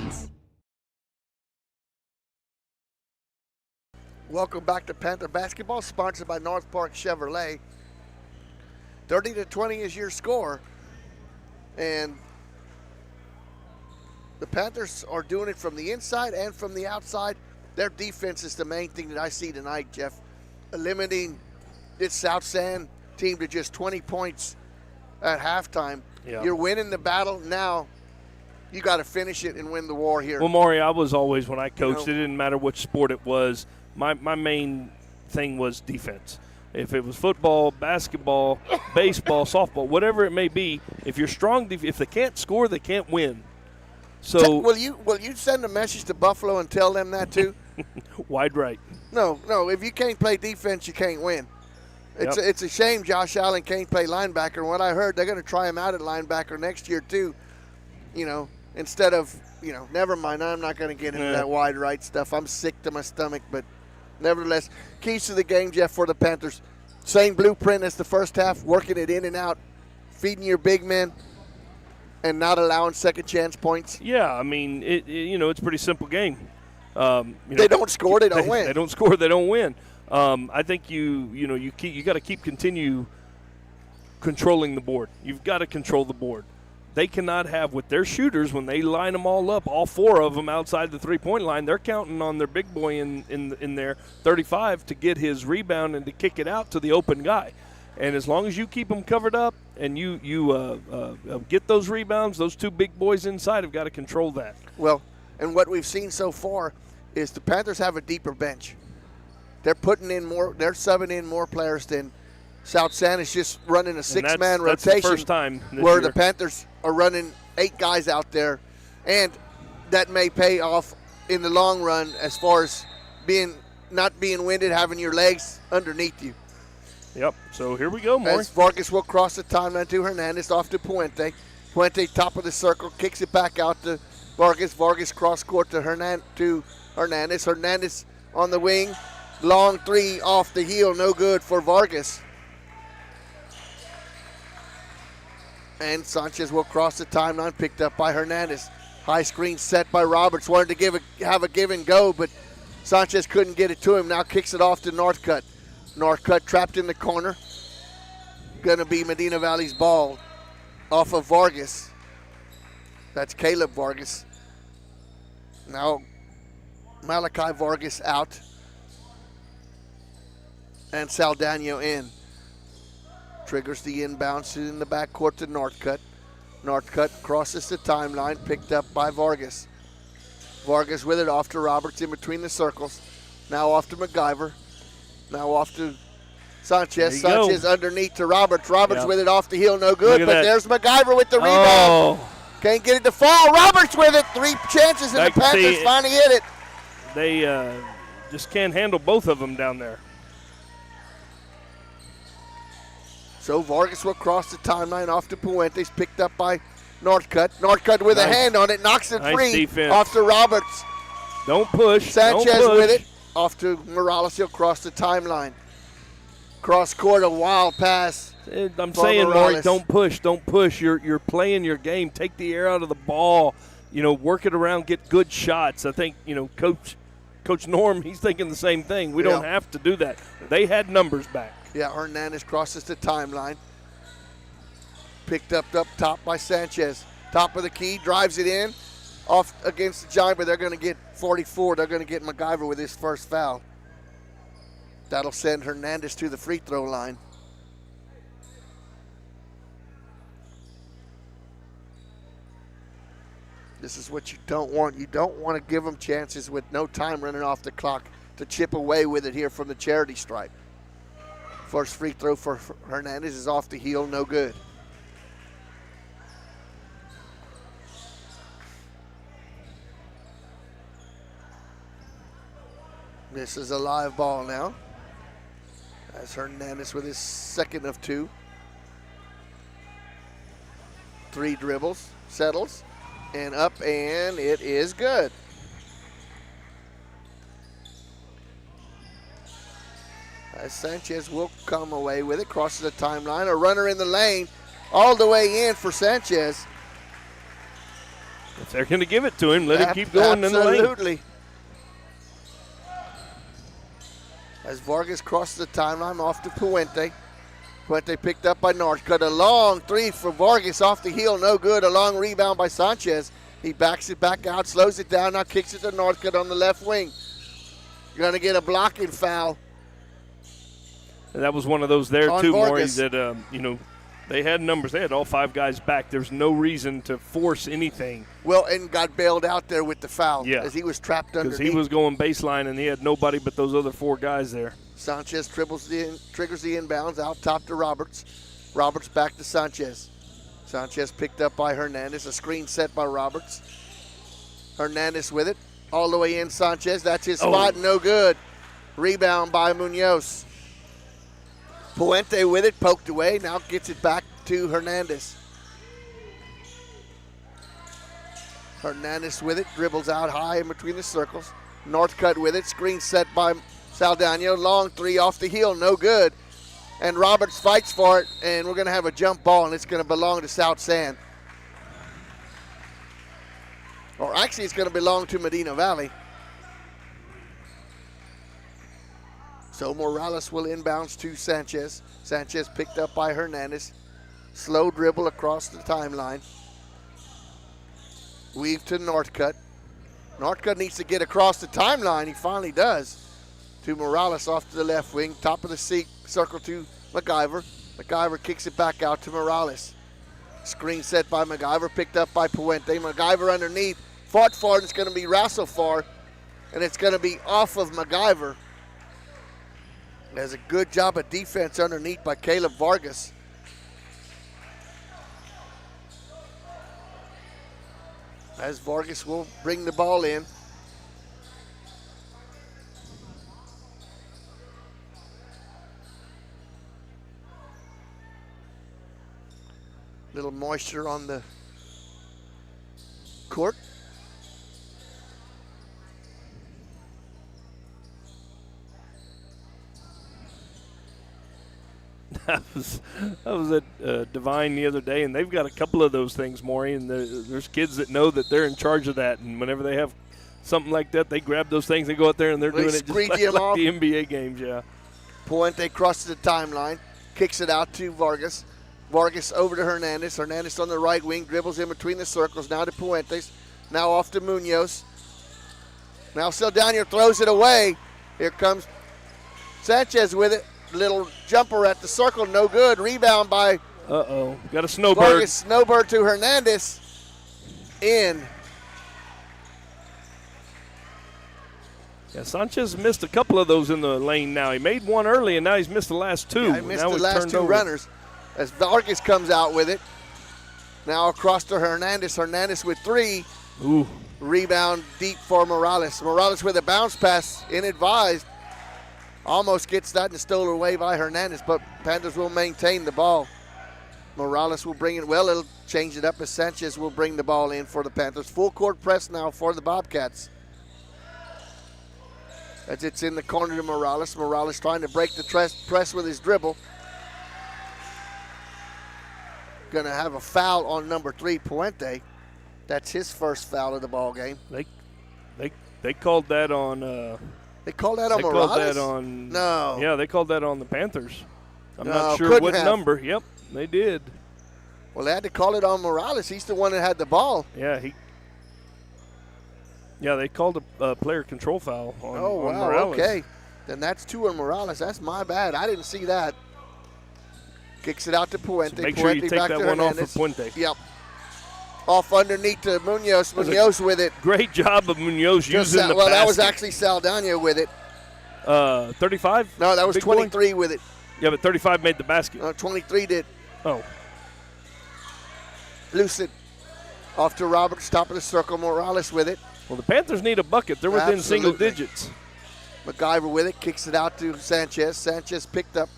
Welcome back to Panther Basketball, sponsored by North Park Chevrolet. 30-20 is your score. And the Panthers are doing it from the inside and from the outside. Their defense is the main thing that I see tonight, Jeff. Limiting this South San team to just 20 points at halftime. Yeah. You're winning the battle now. You got to finish it and win the war here. Well, Maury, I was always, when I coached, it didn't matter which sport it was. My main thing was defense. If it was football, basketball, baseball, softball, whatever it may be, if you're strong, if they can't score, they can't win. So will you send a message to Buffalo and tell them that too? wide right. No. If you can't play defense, you can't win. It's a shame Josh Allen can't play linebacker. And what I heard, they're going to try him out at linebacker next year too. Instead of never mind. I'm not going to get into that wide right stuff. I'm sick to my stomach. But nevertheless, keys to the game, Jeff, for the Panthers. Same blueprint as the first half, working it in and out, feeding your big men, and not allowing second chance points. Yeah, I mean, it's a pretty simple game. They don't score, they don't win. They don't score, they don't win. I think you got to continue controlling the board. You've got to control the board. They cannot have with their shooters when they line them all up, all four of them outside the 3-point line. They're counting on their big boy in there, 35, to get his rebound and to kick it out to the open guy. And as long as you keep them covered up and you get those rebounds, those two big boys inside have got to control that. Well, and what we've seen so far is the Panthers have a deeper bench. They're putting in more. They're subbing in more players than South San is just running a 6-man rotation. That's the first time where the Panthers are running 8 guys out there, and that may pay off in the long run as far as not being winded, having your legs underneath you. Yep. So here we go, Maury. As Vargas will cross the timeline to Hernandez, off to Puente. Puente, top of the circle, kicks it back out to Vargas. Vargas cross court to Hernandez. Hernandez on the wing. Long three off the heel, no good for Vargas. And Sanchez will cross the timeline, picked up by Hernandez. High screen set by Roberts. Wanted to have a give and go, but Sanchez couldn't get it to him. Now kicks it off to Northcutt. Northcutt trapped in the corner. Going to be Medina Valley's ball off of Vargas. That's Caleb Vargas. Now Malachi Vargas out. And Saldana in. Triggers the inbounds in the backcourt to Northcutt. Northcutt crosses the timeline, picked up by Vargas. Vargas with it off to Roberts in between the circles. Now off to MacGyver. Now off to Sanchez. Sanchez underneath to Roberts. Roberts with it off the heel, no good. But there's MacGyver with the rebound. Can't get it to fall. Roberts with it. 3 chances, and the Panthers finally hit it. They just can't handle both of them down there. So Vargas will cross the timeline off to Puentes, picked up by Northcutt. Northcutt with a hand on it, knocks it free. Defense. Off to Roberts. Don't push. Sanchez with it. Off to Morales. He'll cross the timeline. Cross court, a wild pass. I'm saying, Maury, don't push. Don't push. You're playing your game. Take the air out of the ball. Work it around, get good shots. I think, Coach Norm, he's thinking the same thing. We don't have to do that. They had numbers back. Yeah, Hernandez crosses the timeline. Picked up top by Sanchez. Top of the key, drives it in. Off against the Giant, but they're going to get 44. They're going to get MacGyver with his first foul. That'll send Hernandez to the free throw line. This is what you don't want. You don't want to give them chances with no time running off the clock to chip away with it here from the charity stripe. First free throw for Hernandez is off the heel, no good. This is a live ball now. As Hernandez with his second of 2. 3 dribbles, settles, and up, and it is good. As Sanchez will come away with it, crosses the timeline. A runner in the lane, all the way in for Sanchez. If they're going to give it to him, let him keep going in the lane. Absolutely. As Vargas crosses the timeline, off to Puente. Puente picked up by Northcutt. A long 3 for Vargas off the heel, no good. A long rebound by Sanchez. He backs it back out, slows it down, now kicks it to Northcutt on the left wing. You're going to get a blocking foul. And that was one of those there, too, Maury, Vargas. that, they had numbers. They had all 5 guys back. There's no reason to force anything. Well, and got bailed out there with the foul as he was trapped underneath. Because he was going baseline, and he had nobody but those other 4 guys there. Sanchez triggers the inbounds, out top to Roberts. Roberts back to Sanchez. Sanchez picked up by Hernandez. A screen set by Roberts. Hernandez with it. All the way in, Sanchez. That's his spot. No good. Rebound by Munoz. Puente with it, poked away. Now gets it back to Hernandez. Hernandez with it, dribbles out high in between the circles. Northcutt with it, screen set by Saldana. Long three off the heel, no good. And Roberts fights for it, and we're going to have a jump ball, and it's going to belong to South San. Or actually, it's going to belong to Medina Valley. So Morales will inbounds to Sanchez. Sanchez picked up by Hernandez. Slow dribble across the timeline. Weave to Northcutt. Northcutt needs to get across the timeline. He finally does. To Morales off to the left wing. Top of the circle to MacGyver. MacGyver kicks it back out to Morales. Screen set by MacGyver. Picked up by Puente. MacGyver underneath. Fought for it. It's going to be wrestled for. And it's going to be off of MacGyver. There's a good job of defense underneath by Caleb Vargas. As Vargas will bring the ball in. Little moisture on the court. I was at Divine the other day, and they've got a couple of those things, Maury, and there's kids that know that they're in charge of that, and whenever they have something like that, they grab those things and go out there, and they're doing it just like the NBA games, yeah. Puente crosses the timeline, kicks it out to Vargas. Vargas over to Hernandez. Hernandez on the right wing, dribbles in between the circles, now to Puentes, now off to Munoz. Now Saldana throws it away. Here comes Sanchez with it. Little jumper at the circle, no good. Rebound by got a snowbird. Vargas, snowbird to Hernandez. In. Yeah, Sanchez missed a couple of those in the lane now. He made one early, and now he's missed the last two. Yeah, he missed now the last two runners. As Vargas comes out with it. Now across to Hernandez. Hernandez with three. Ooh. Rebound deep for Morales. Morales with a bounce pass, inadvised. Almost gets that and stolen away by Hernandez, but Panthers will maintain the ball. Morales will bring it. Well, it'll change it up as Sanchez will bring the ball in for the Panthers. Full court press now for the Bobcats. As it's in the corner to Morales. Morales trying to break the press with his dribble. Going to have a foul on number 3, Puente. That's his first foul of the ball game. They called that on. They called that on Morales? They called that on. No. Yeah, they called that on the Panthers. I'm not sure what number. Yep, they did. Well, they had to call it on Morales. He's the one that had the ball. Yeah, they called a player control foul on, on Morales. Okay. Then that's 2 on Morales. That's my bad. I didn't see that. Kicks it out to Puente. So make Puente sure you take back that to one Hernandez. off for Puente. Yep. Off underneath to Munoz. Munoz with it. Great job of Munoz using the basket. Well, that was actually Saldana with it. 35? No, that was 23 with it. Yeah, but 35 made the basket. 23 did. Oh. Lucid. Off to Roberts, top of the circle. Morales with it. Well, the Panthers need a bucket. They're within single digits. MacGyver with it. Kicks it out to Sanchez. Sanchez picked up.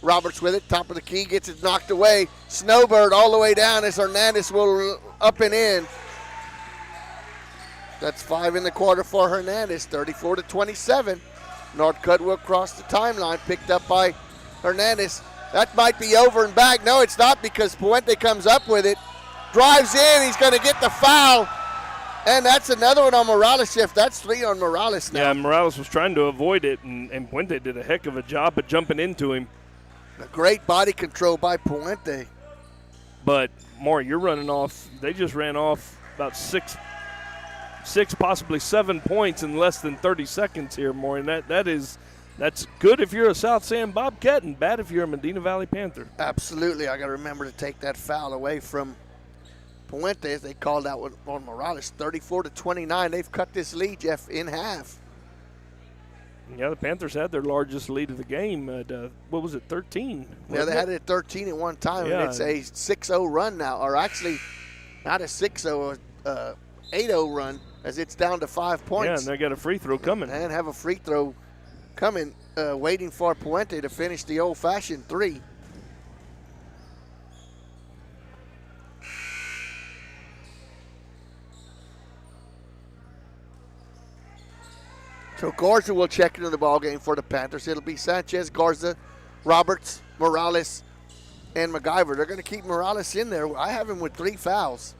Roberts with it, top of the key, gets it knocked away. Snowbird all the way down as Hernandez will up and in. That's 5 in the quarter for Hernandez, 34-27. Northcutt will cross the timeline, picked up by Hernandez. That might be over and back. No, it's not, because Puente comes up with it, drives in, he's going to get the foul. And that's another one on Morales' shift. That's 3 on Morales now. Yeah, Morales was trying to avoid it, and Puente did a heck of a job of jumping into him. A great body control by Puente. But, Maury, you're running off. They just ran off about six, possibly 7 points in less than 30 seconds here, Maury. And that's good if you're a South San Bobcat and bad if you're a Medina Valley Panther. Absolutely. I got to remember to take that foul away from Puente. They called out on Morales, 34-29. They've cut this lead, Jeff, in half. Yeah, the Panthers had their largest lead of the game at, what was it, 13? Yeah, they had it at 13 at one time, and it's a 6-0 run now. Or actually, not a 6-0, 8-0 run as it's down to 5 points. Yeah, and they got a free throw coming. And have a free throw coming, waiting for Puente to finish the old-fashioned three. So Garza will check into the ball game for the Panthers. It'll be Sanchez, Garza, Roberts, Morales, and MacGyver. They're going to keep Morales in there. I have him with 3 fouls.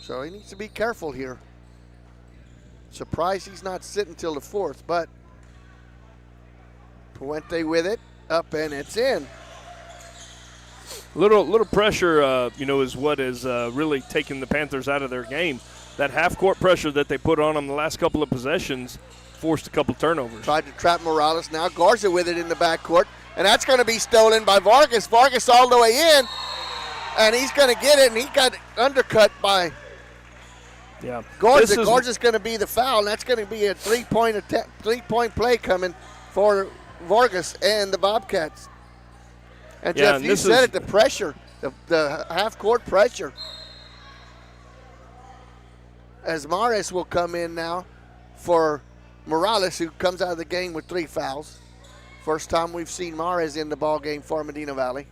So he needs to be careful here. Surprised he's not sitting till the 4th, but Puente with it, up and it's in. Little pressure, is what is really taking the Panthers out of their game. That half-court pressure that they put on them the last couple of possessions forced a couple turnovers. Tried to trap Morales. Now Garza with it in the backcourt, and that's going to be stolen by Vargas. Vargas all the way in, and he's going to get it, and he got undercut by Garza. Garza's going to be the foul, and that's going to be a three-point play coming for Vargas and the Bobcats. And Jeff, you said it, the pressure, the half-court pressure. As Mares will come in now for Morales, who comes out of the game with 3 fouls. First time we've seen Mares in the ball game for Medina Valley.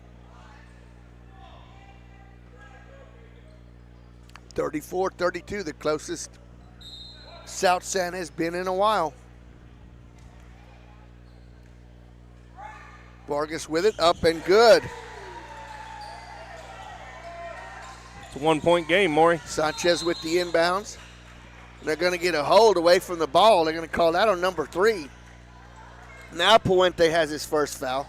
34-32, the closest South San has been in a while. Vargas with it, up and good. It's a 1-point game, Maury. Sanchez with the inbounds. They're going to get a hold away from the ball. They're going to call that on number 3. Now Puente has his first foul.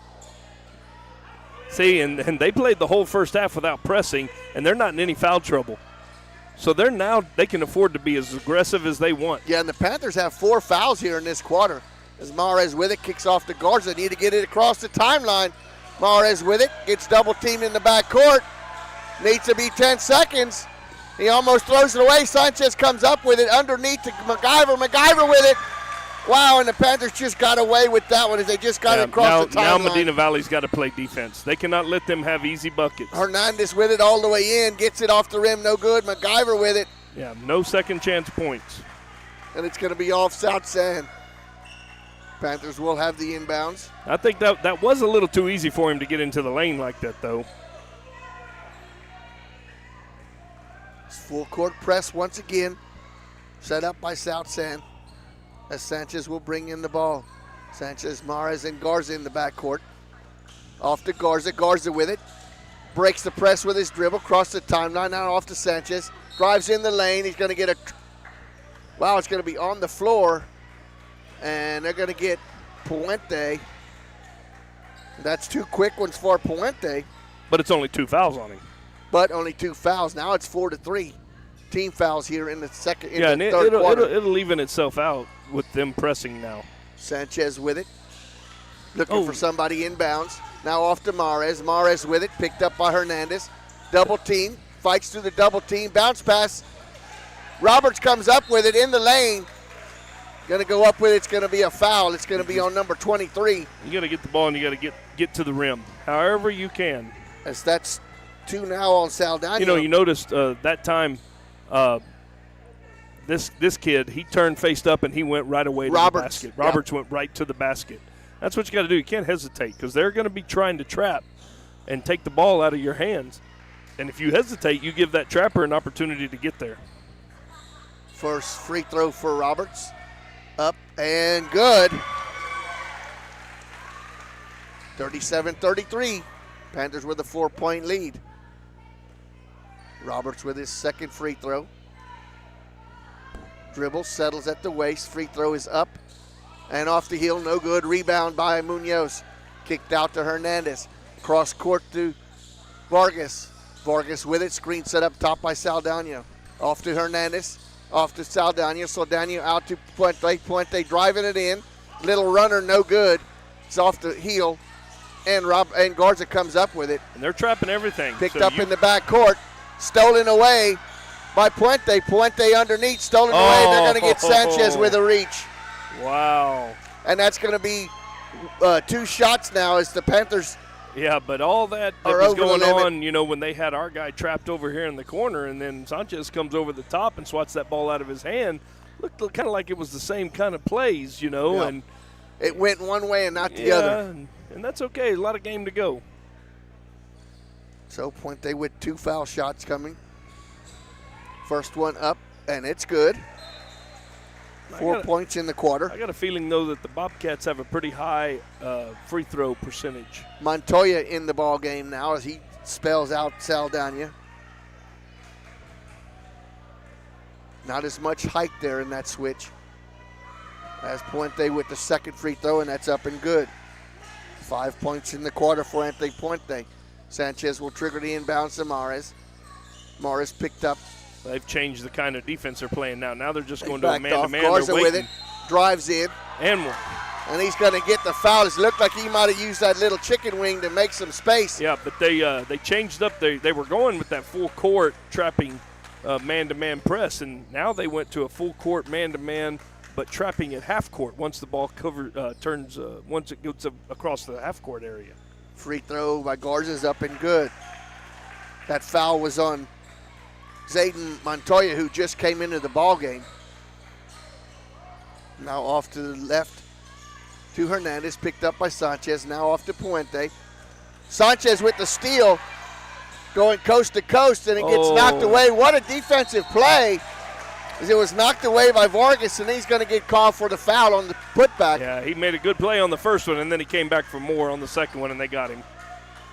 See, and they played the whole first half without pressing, and they're not in any foul trouble. So they can afford to be as aggressive as they want. Yeah, and the Panthers have 4 fouls here in this quarter. As Mares with it, kicks off to Garza. Need to get it across the timeline. Mares with it, gets double teamed in the backcourt. Needs to be 10 seconds. He almost throws it away. Sanchez comes up with it underneath to MacGyver. MacGyver with it. Wow, and the Panthers just got away with that one as they just got it across the timeline. Now Medina Valley's got to play defense. They cannot let them have easy buckets. Hernandez with it all the way in. Gets it off the rim. No good. MacGyver with it. Yeah, no second chance points. And it's going to be off South San. Panthers will have the inbounds. I think that was a little too easy for him to get into the lane like that, though. Full court press once again, set up by South San, as Sanchez will bring in the ball. Sanchez, Mares, and Garza in the backcourt. Off to Garza. Garza with it. Breaks the press with his dribble. Cross the timeline. Now off to Sanchez. Drives in the lane. He's going to get wow, it's going to be on the floor. And they're going to get Puente. That's 2 quick ones for Puente. But it's only 2 fouls on him. But only 2 fouls. Now it's 4-3. Team fouls here in the third quarter. It'll even itself out with them pressing now. Sanchez with it. Looking for somebody inbounds. Now off to Mares. Mares with it. Picked up by Hernandez. Double team. Fights through the double team. Bounce pass. Roberts comes up with it in the lane. Going to go up with it. It's going to be a foul. It's going to be on number 23. You got to get the ball and you got to get to the rim however you can. As that's 2 now on Saldana. You noticed that time this kid, he turned faced up and he went right away to the basket. Roberts went right to the basket. That's what you got to do. You can't hesitate because they're going to be trying to trap and take the ball out of your hands. And if you hesitate, you give that trapper an opportunity to get there. First free throw for Roberts. Up and good. 37-33. Panthers with a 4-point lead. Roberts with his second free throw. Dribble, settles at the waist. Free throw is up and off the heel. No good. Rebound by Munoz. Kicked out to Hernandez. Cross court to Vargas. Vargas with it. Screen set up top by Saldana. Off to Hernandez. Off to Saldana. Saldana out to Puente. Puente driving it in. Little runner, no good. It's off the heel. And Garza comes up with it. And they're trapping everything. Picked up in the back court. Stolen away by Puente. Puente underneath. Stolen away. They're going to get Sanchez with a reach. Wow. And that's going to be 2 shots now as the Panthers Yeah, but all that was going on, when they had our guy trapped over here in the corner, and then Sanchez comes over the top and swats that ball out of his hand, looked kind of like it was the same kind of plays, Yeah. and it went one way and not the other. And that's okay. A lot of game to go. So Puente with 2 foul shots coming. First one up, and it's good. 4 points in the quarter. I got a feeling, though, that the Bobcats have a pretty high free throw percentage. Montoya in the ball game now as he spells out Saldana. Not as much height there in that switch. As Puente with the second free throw, and that's up and good. 5 points in the quarter for Anthony Puente. Sanchez will trigger the inbounds to Mares. Mares picked up. They've changed the kind of defense they're playing now. Now they're just going to a man-to-man. Garza with it, drives in. And he's going to get the foul. It looked like he might have used that little chicken wing to make some space. Yeah, but they changed up. They were going with that full court trapping man-to-man press, and now they went to a full court man-to-man, but trapping at half court once the ball turns once it goes across the half court area. Free throw by Garza's up and good. That foul was on Zayden Montoya, who just came into the ball game. Now off to the left to Hernandez, picked up by Sanchez. Now off to Puente. Sanchez with the steal, going coast to coast, and it gets knocked away. What a defensive play. As it was knocked away by Vargas, and he's going to get called for the foul on the putback. Yeah, he made a good play on the first one, and then he came back for more on the second one, and they got him.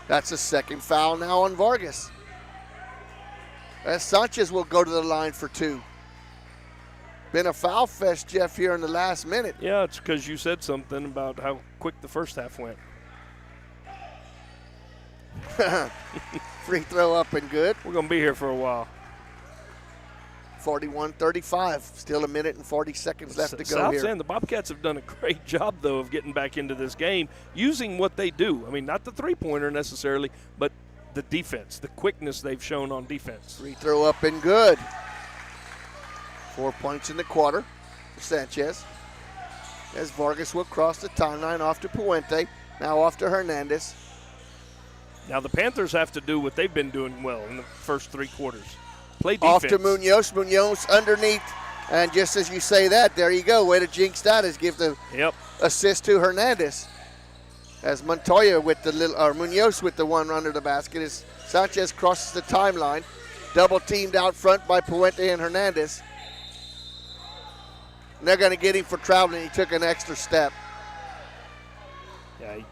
That's a second foul now on Vargas. As Sanchez will go to the line for 2. Been a foul fest, Jeff, here in the last minute. Yeah, it's because you said something about how quick the first half went. Free throw up and good. We're going to be here for a while. 41-35. Still a minute and 40 seconds left to go here. South End, the Bobcats have done a great job, though, of getting back into this game using what they do. I mean, not the three-pointer necessarily, but the defense, the quickness they've shown on defense. Free throw up and good. 4 points in the quarter for Sanchez. As Vargas will cross the timeline off to Puente. Now off to Hernandez. Now the Panthers have to do what they've been doing well in the first 3 quarters. Play defense. Off to Munoz. Munoz underneath. And just as you say that, there you go. Way to jinx that is give the assist to Hernandez. As Montoya with Munoz with the one under the basket as Sanchez crosses the timeline. Double teamed out front by Puente and Hernandez. And they're going to get him for traveling. He took an extra step. Yeah, he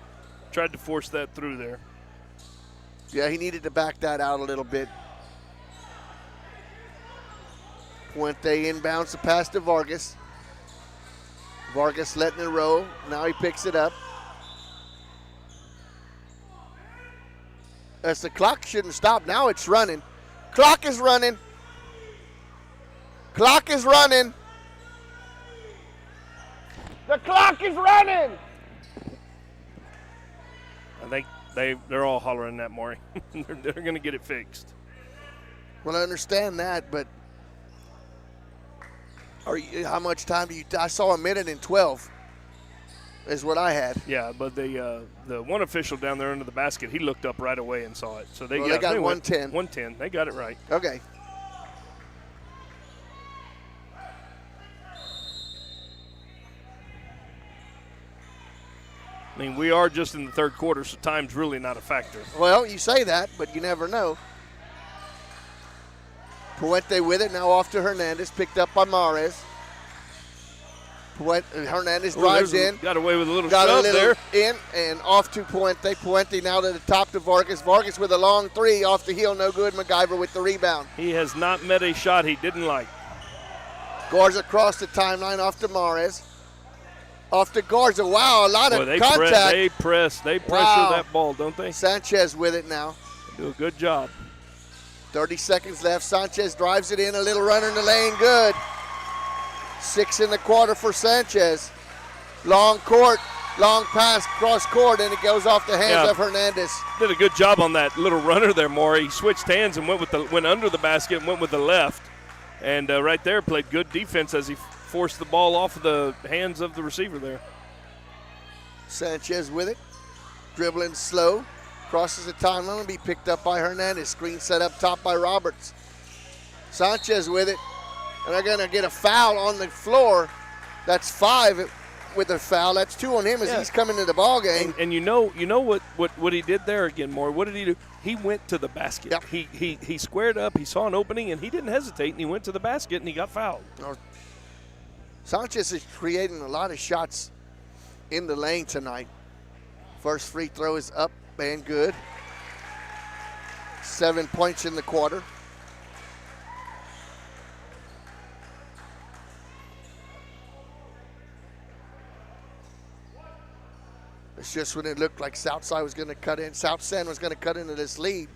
tried to force that through there. Yeah, he needed to back that out a little bit. Puente inbounds the pass to Vargas. Vargas letting it roll. Now he picks it up. As the clock shouldn't stop. Now it's running. Clock is running. Clock is running. The clock is running. I think they're all hollering that, Maury. They're going to get it fixed. Well, I understand that, but how much time do you? I saw 1:12 is what I had. Yeah, but the one official down there under the basket, he looked up right away and saw it. So they got 110. 110. They got it right. Okay. I mean, we are just in the third quarter, so time's really not a factor. Well, you say that, but you never know. Puente with it, now off to Hernandez, picked up by Mares. Hernandez drives in. Got away with a little shove there. In and off to Puente. Puente now to the top to Vargas. Vargas with a long three off the heel, no good. MacGyver with the rebound. He has not met a shot he didn't like. Garza across the timeline off to Mares. Off to Garza. Wow, a lot of contact. They pressure that ball, don't they? Sanchez with it now. They do a good job. 30 seconds left. Sanchez drives it in. A little runner in the lane. Good. 6 in the quarter for Sanchez. Long court. Long pass cross court, and it goes off the hands of Hernandez. Did a good job on that little runner there, Maury. He switched hands and went under the basket and went with the left. And right there played good defense as he forced the ball off of the hands of the receiver there. Sanchez with it. Dribbling slow. Crosses the timeline and be picked up by Hernandez. Screen set up top by Roberts. Sanchez with it. And they're going to get a foul on the floor. That's 5 with a foul. That's 2 on him as he's coming to the ball game. And you know what he did there again, Maury. What did he do? He went to the basket. Yep. He squared up. He saw an opening, and he didn't hesitate, and he went to the basket, and he got fouled. Sanchez is creating a lot of shots in the lane tonight. First free throw is up and good. 7 points in the quarter. It's just when it looked like Southside was going to cut in. South San was going to cut into this lead.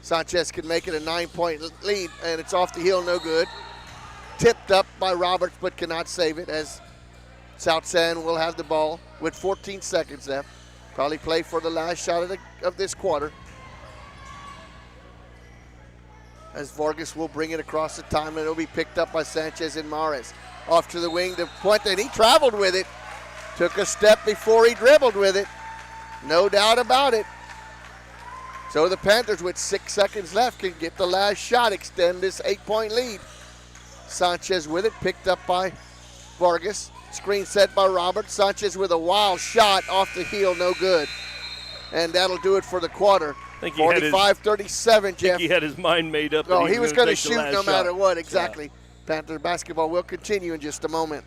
Sanchez could make it a 9-point lead, and it's off the heel, no good. Tipped up by Roberts, but cannot save it as South San will have the ball with 14 seconds left. Probably play for the last shot of this quarter. As Vargas will bring it across the time, and it'll be picked up by Sanchez and Mares. Off to the wing to Puente, and he traveled with it. Took a step before he dribbled with it. No doubt about it. So the Panthers, with 6 seconds left, can get the last shot, extend this 8-point lead. Sanchez with it, picked up by Vargas. Screen set by Roberts. Sanchez with a wild shot off the heel, no good. And that'll do it for the quarter. 45-37, Jeff. I think he had his mind made up. Oh, he was going to shoot no matter what, exactly. Yeah. Panther basketball will continue in just a moment.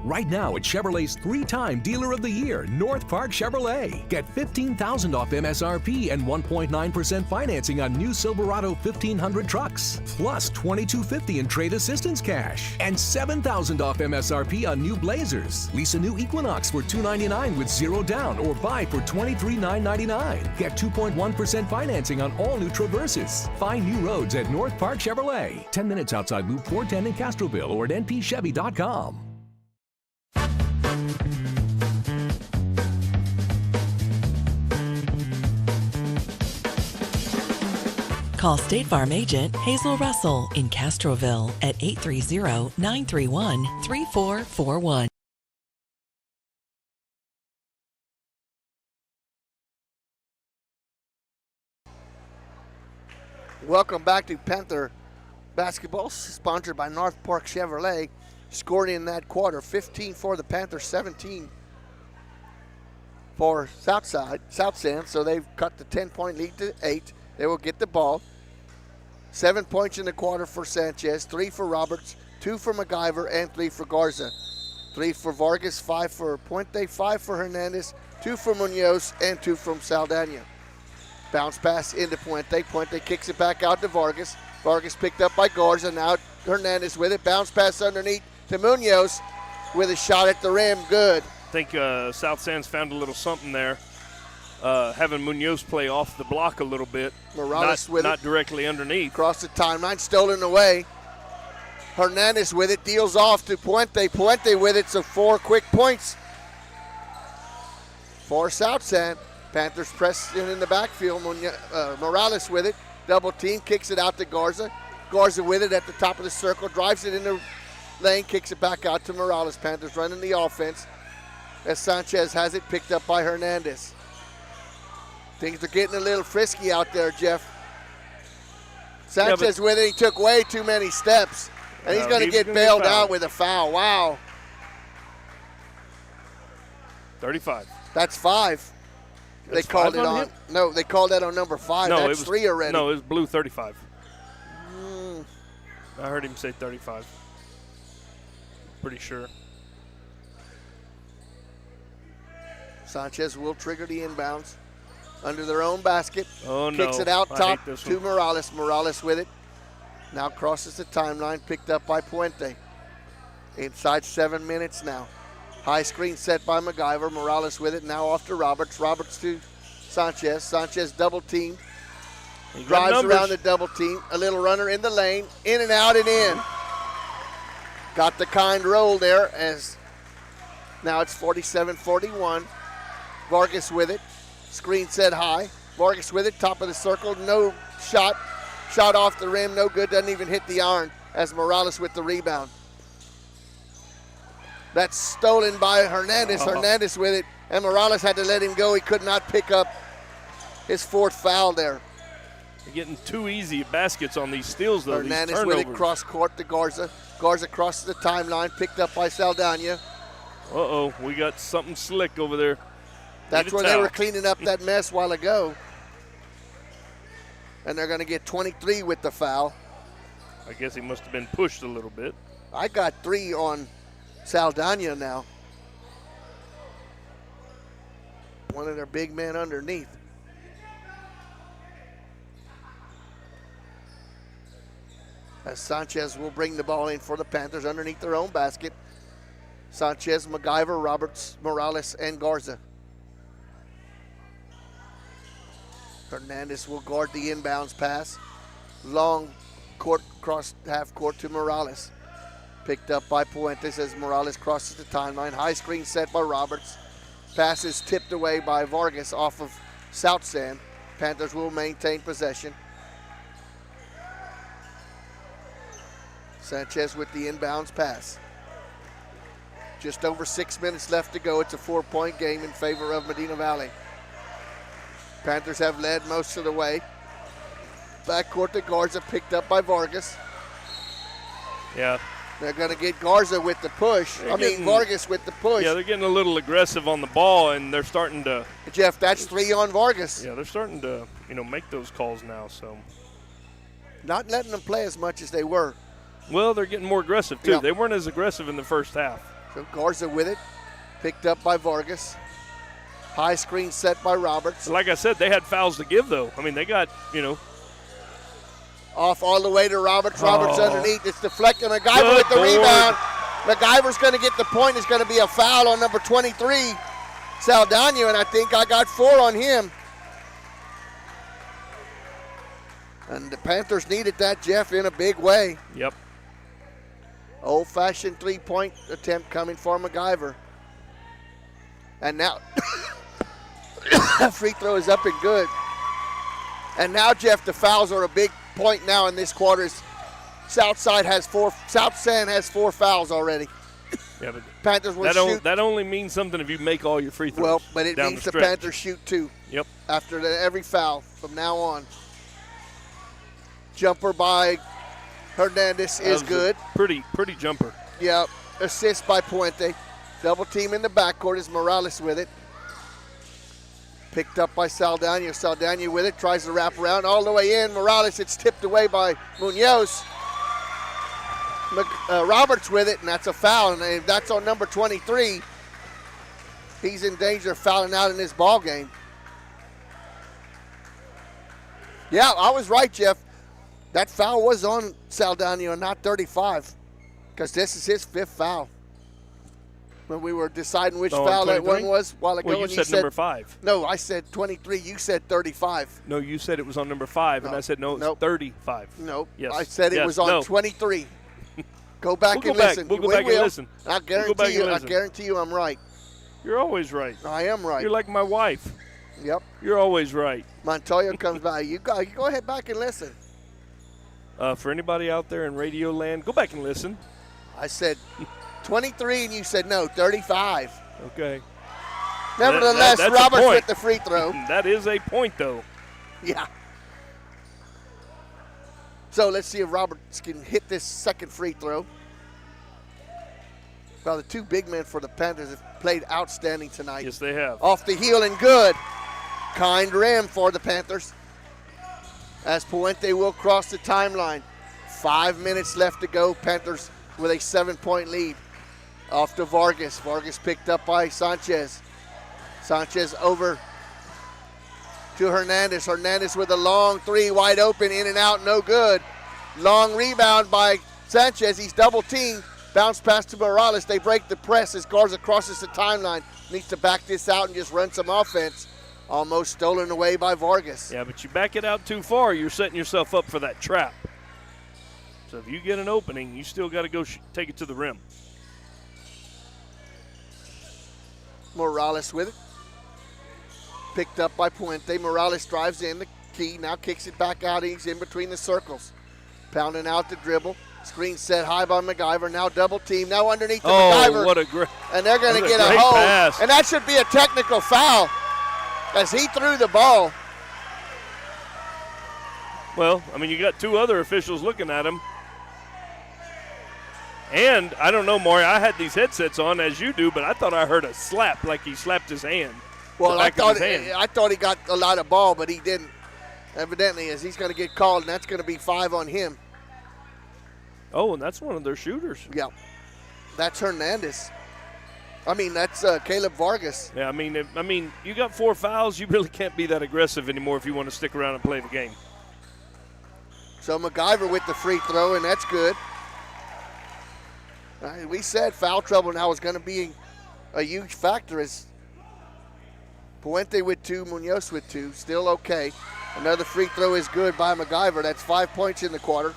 Right now at Chevrolet's 3-time Dealer of the Year, North Park Chevrolet. Get $15,000 off MSRP and 1.9% financing on new Silverado 1500 trucks. Plus $2,250 in trade assistance cash. And $7,000 off MSRP on new Blazers. Lease a new Equinox for $299 with 0 down or buy for $23,999. Get 2.1% financing on all new Traverses. Find new roads at North Park Chevrolet. 10 minutes outside Loop 410 in Castroville or at npchevy.com. Call State Farm agent Hazel Russell in Castroville at 830-931-3441. Welcome back to Panther basketball, sponsored by North Park Chevrolet. Scored in that quarter, 15 for the Panthers, 17 for South San. So they've cut the 10-point lead to 8. They will get the ball. 7 points in the quarter for Sanchez, 3 for Roberts, 2 for MacGyver, and 3 for Garza. 3 for Vargas, 5 for Puente, 5 for Hernandez, 2 for Munoz, and 2 from Saldana. Bounce pass into Puente. Puente kicks it back out to Vargas. Vargas picked up by Garza. Now Hernandez with it. Bounce pass underneath to Munoz with a shot at the rim. Good. I think South San's found a little something there. Having Munoz play off the block a little bit. Morales with it. Not directly underneath. Across the timeline, stolen away. Hernandez with it, deals off to Puente. Puente with it, so 4 quick points for South San. Panthers press in the backfield. Morales with it, double team, kicks it out to Garza. Garza with it at the top of the circle, drives it in the lane, kicks it back out to Morales. Panthers running the offense as Sanchez has it picked up by Hernandez. Things are getting a little frisky out there, Jeff. Sanchez with it. He took way too many steps, and he's going to get bailed out with a foul. Wow. 35. That's 5. They called it on. No, they called that on number 5. No, that's 3 already. No, it was blue 35. I heard him say 35. Pretty sure. Sanchez will trigger the inbounds. Under their own basket. Oh, no. Kicks it out top to Morales. Morales with it. Now crosses the timeline, picked up by Puente. Inside 7 minutes now. High screen set by MacGyver. Morales with it. Now off to Roberts. Roberts to Sanchez. Sanchez double team. Drives around the double team. A little runner in the lane. In and out and in. Got the kind roll there as now it's 47-41. Vargas with it. Screen set high. Vargas with it, top of the circle. No shot. Shot off the rim, no good. Doesn't even hit the iron as Morales with the rebound. That's stolen by Hernandez. Hernandez with it, and Morales had to let him go. He could not pick up his 4th foul there. They're getting too easy baskets on these steals, though. Hernandez these with turnovers. it, cross court to Garza. Garza crosses the timeline, picked up by Saldana. Uh-oh, we got something slick over there. That's where they were cleaning up that mess a while ago. And they're going to get 23 with the foul. I guess he must have been pushed a little bit. I got 3 on Saldana now. One of their big men underneath. As Sanchez will bring the ball in for the Panthers underneath their own basket. Sanchez, MacGyver, Roberts, Morales, and Garza. Hernandez will guard the inbounds pass. Long court, cross half court to Morales. Picked up by Puentes as Morales crosses the timeline. High screen set by Roberts. Pass is tipped away by Vargas off of South Sand. Panthers will maintain possession. Sanchez with the inbounds pass. Just over 6 minutes left to go. It's a 4-point game in favor of Medina Valley. Panthers have led most of the way. Backcourt to Garza, picked up by Vargas. Yeah. They're going to get Garza with the push. Vargas with the push. Yeah, they're getting a little aggressive on the ball, and they're starting to. Jeff, that's 3 on Vargas. Yeah, they're starting to, make those calls now. So. Not letting them play as much as they were. Well, they're getting more aggressive, too. Yep. They weren't as aggressive in the first half. So Garza with it, picked up by Vargas. High screen set by Roberts. Like I said, they had fouls to give, though. I mean, they got, Off all the way to Roberts. Roberts underneath. It's deflected. MacGyver with the rebound. MacGyver's going to get the point. It's going to be a foul on number 23, Saldana, and I think I got 4 on him. And the Panthers needed that, Jeff, in a big way. Yep. Old-fashioned 3-point attempt coming for MacGyver. And now, free throw is up and good. And now, Jeff, the fouls are a big point now in this quarter. South Sand has 4 fouls already. Yeah, but Panthers will shoot. That only means something if you make all your free throws. Well, but it means the Panthers shoot 2. Yep. After every foul from now on. Jumper by Hernandez is good. Pretty jumper. Yep. Assist by Puente. Double team in the backcourt is Morales with it. Picked up by Saldana. Saldana with it. Tries to wrap around all the way in. Morales, it's tipped away by Munoz. Roberts with it, and that's a foul. And that's on number 23. He's in danger of fouling out in this ball game. Yeah, I was right, Jeff. That foul was on Saldana, not 35, because this is his 5th foul. When we were deciding which foul that one was a while ago. Well, you said number 5. No, I said 23. You said 35. No, you said it was on number 5, and I said no, it's 35. No, yes. I said it was on 23. Go back and listen. We'll go back and listen. I guarantee you I'm right. You're always right. I am right. You're like my wife. Yep. You're always right. Montoya comes by. You go ahead back and listen. For anybody out there in radio land, go back and listen. I said 23, and you said no, 35. Okay. Nevertheless, that's Roberts with the free throw. That is a point, though. Yeah. So let's see if Roberts can hit this second free throw. Well, the 2 big men for the Panthers have played outstanding tonight. Yes, they have. Off the heel and good. Kind rim for the Panthers. As Puente will cross the timeline. 5 minutes left to go. Panthers with a 7-point lead. Off to Vargas. Vargas picked up by Sanchez. Sanchez over to Hernandez. Hernandez with a long 3, wide open, in and out, no good. Long rebound by Sanchez. He's double teamed. Bounce pass to Morales. They break the press as Garza crosses the timeline. Needs to back this out and just run some offense. Almost stolen away by Vargas. Yeah, but you back it out too far, you're setting yourself up for that trap. So if you get an opening, you still got to go take it to the rim. Morales with it. Picked up by Puente. Morales drives in the key. Now kicks it back out. He's in between the circles. Pounding out the dribble. Screen set high by MacGyver. Now double team. Now underneath the Oh, MacGyver. what a great. And they're going to get a great hold. pass. And that should be a technical foul as he threw the ball. Well, I mean, you got two other officials looking at him. And I don't know, Maury, I had these headsets on as you do, but I thought I heard a slap, like he slapped his hand. Well, I thought he got a lot of ball, but he didn't. Evidently, as he's going to get called, and that's going to be 5 on him. Oh, and that's one of their shooters. Yeah, that's Hernandez. I mean, that's Caleb Vargas. Yeah, I mean, you got 4 fouls. You really can't be that aggressive anymore if you want to stick around and play the game. So MacGyver with the free throw, and that's good. We said foul trouble now is going to be a huge factor. As Puente with 2, Munoz with 2, still okay. Another free throw is good by MacGyver. That's 5 points in the quarter,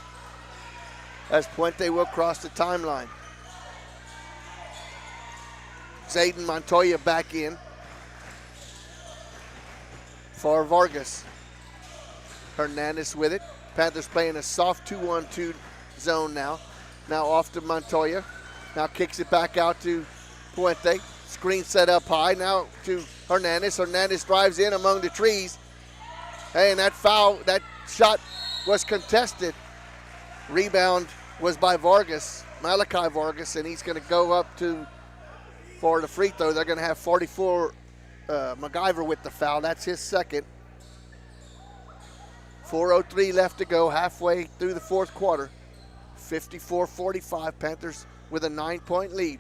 as Puente will cross the timeline. Zayden Montoya back in for Vargas. Hernandez with it. Panthers playing a soft 2-on-2 zone now. Now off to Montoya. Now kicks it back out to Puente. Screen set up high. Now to Hernandez. Hernandez drives in among the trees. Hey, and that shot was contested. Rebound was by Vargas, Malachi Vargas, and he's going to go up for the free throw. They're going to have 44 MacGyver with the foul. That's his second. 4:03 left to go, halfway through the fourth quarter. 54-45, Panthers with a 9-point lead.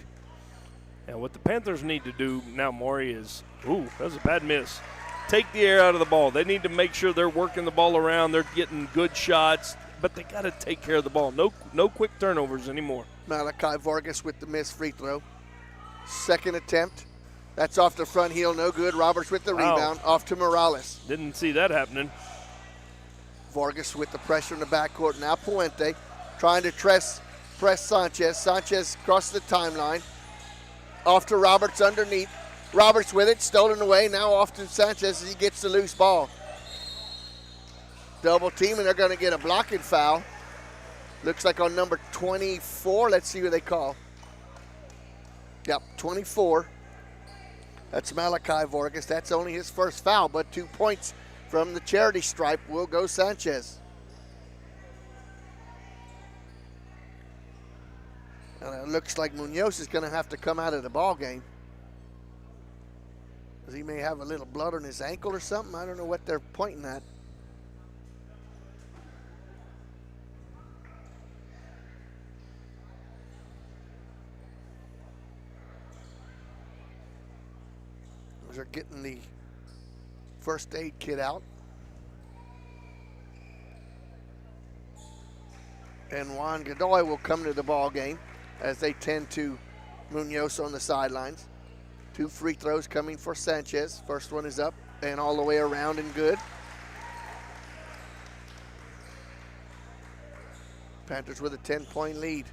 And what the Panthers need to do now, Maury, is, that was a bad miss. Take the air out of the ball. They need to make sure they're working the ball around. They're getting good shots, but they got to take care of the ball. No quick turnovers anymore. Malachi Vargas with the missed free throw. Second attempt. That's off the front heel, no good. Roberts with the rebound, off to Morales. Didn't see that happening. Vargas with the pressure in the backcourt. Now Puente trying to press Sanchez. Sanchez across the timeline. Off to Roberts underneath. Roberts with it, stolen away. Now off to Sanchez as he gets the loose ball. Double team, and they're going to get a blocking foul. Looks like on number 24. Let's see who they call. Yep, 24. That's Malachi Vargas. That's only his first foul, but 2 points from the charity stripe will go Sanchez. And it looks like Munoz is going to have to come out of the ball game, because he may have a little blood on his ankle or something. I don't know what they're pointing at. They're getting the first aid kit out. And Juan Godoy will come to the ball game as they tend to Munoz on the sidelines. 2 free throws coming for Sanchez. First one is up and all the way around and good. Panthers with a 10-point lead.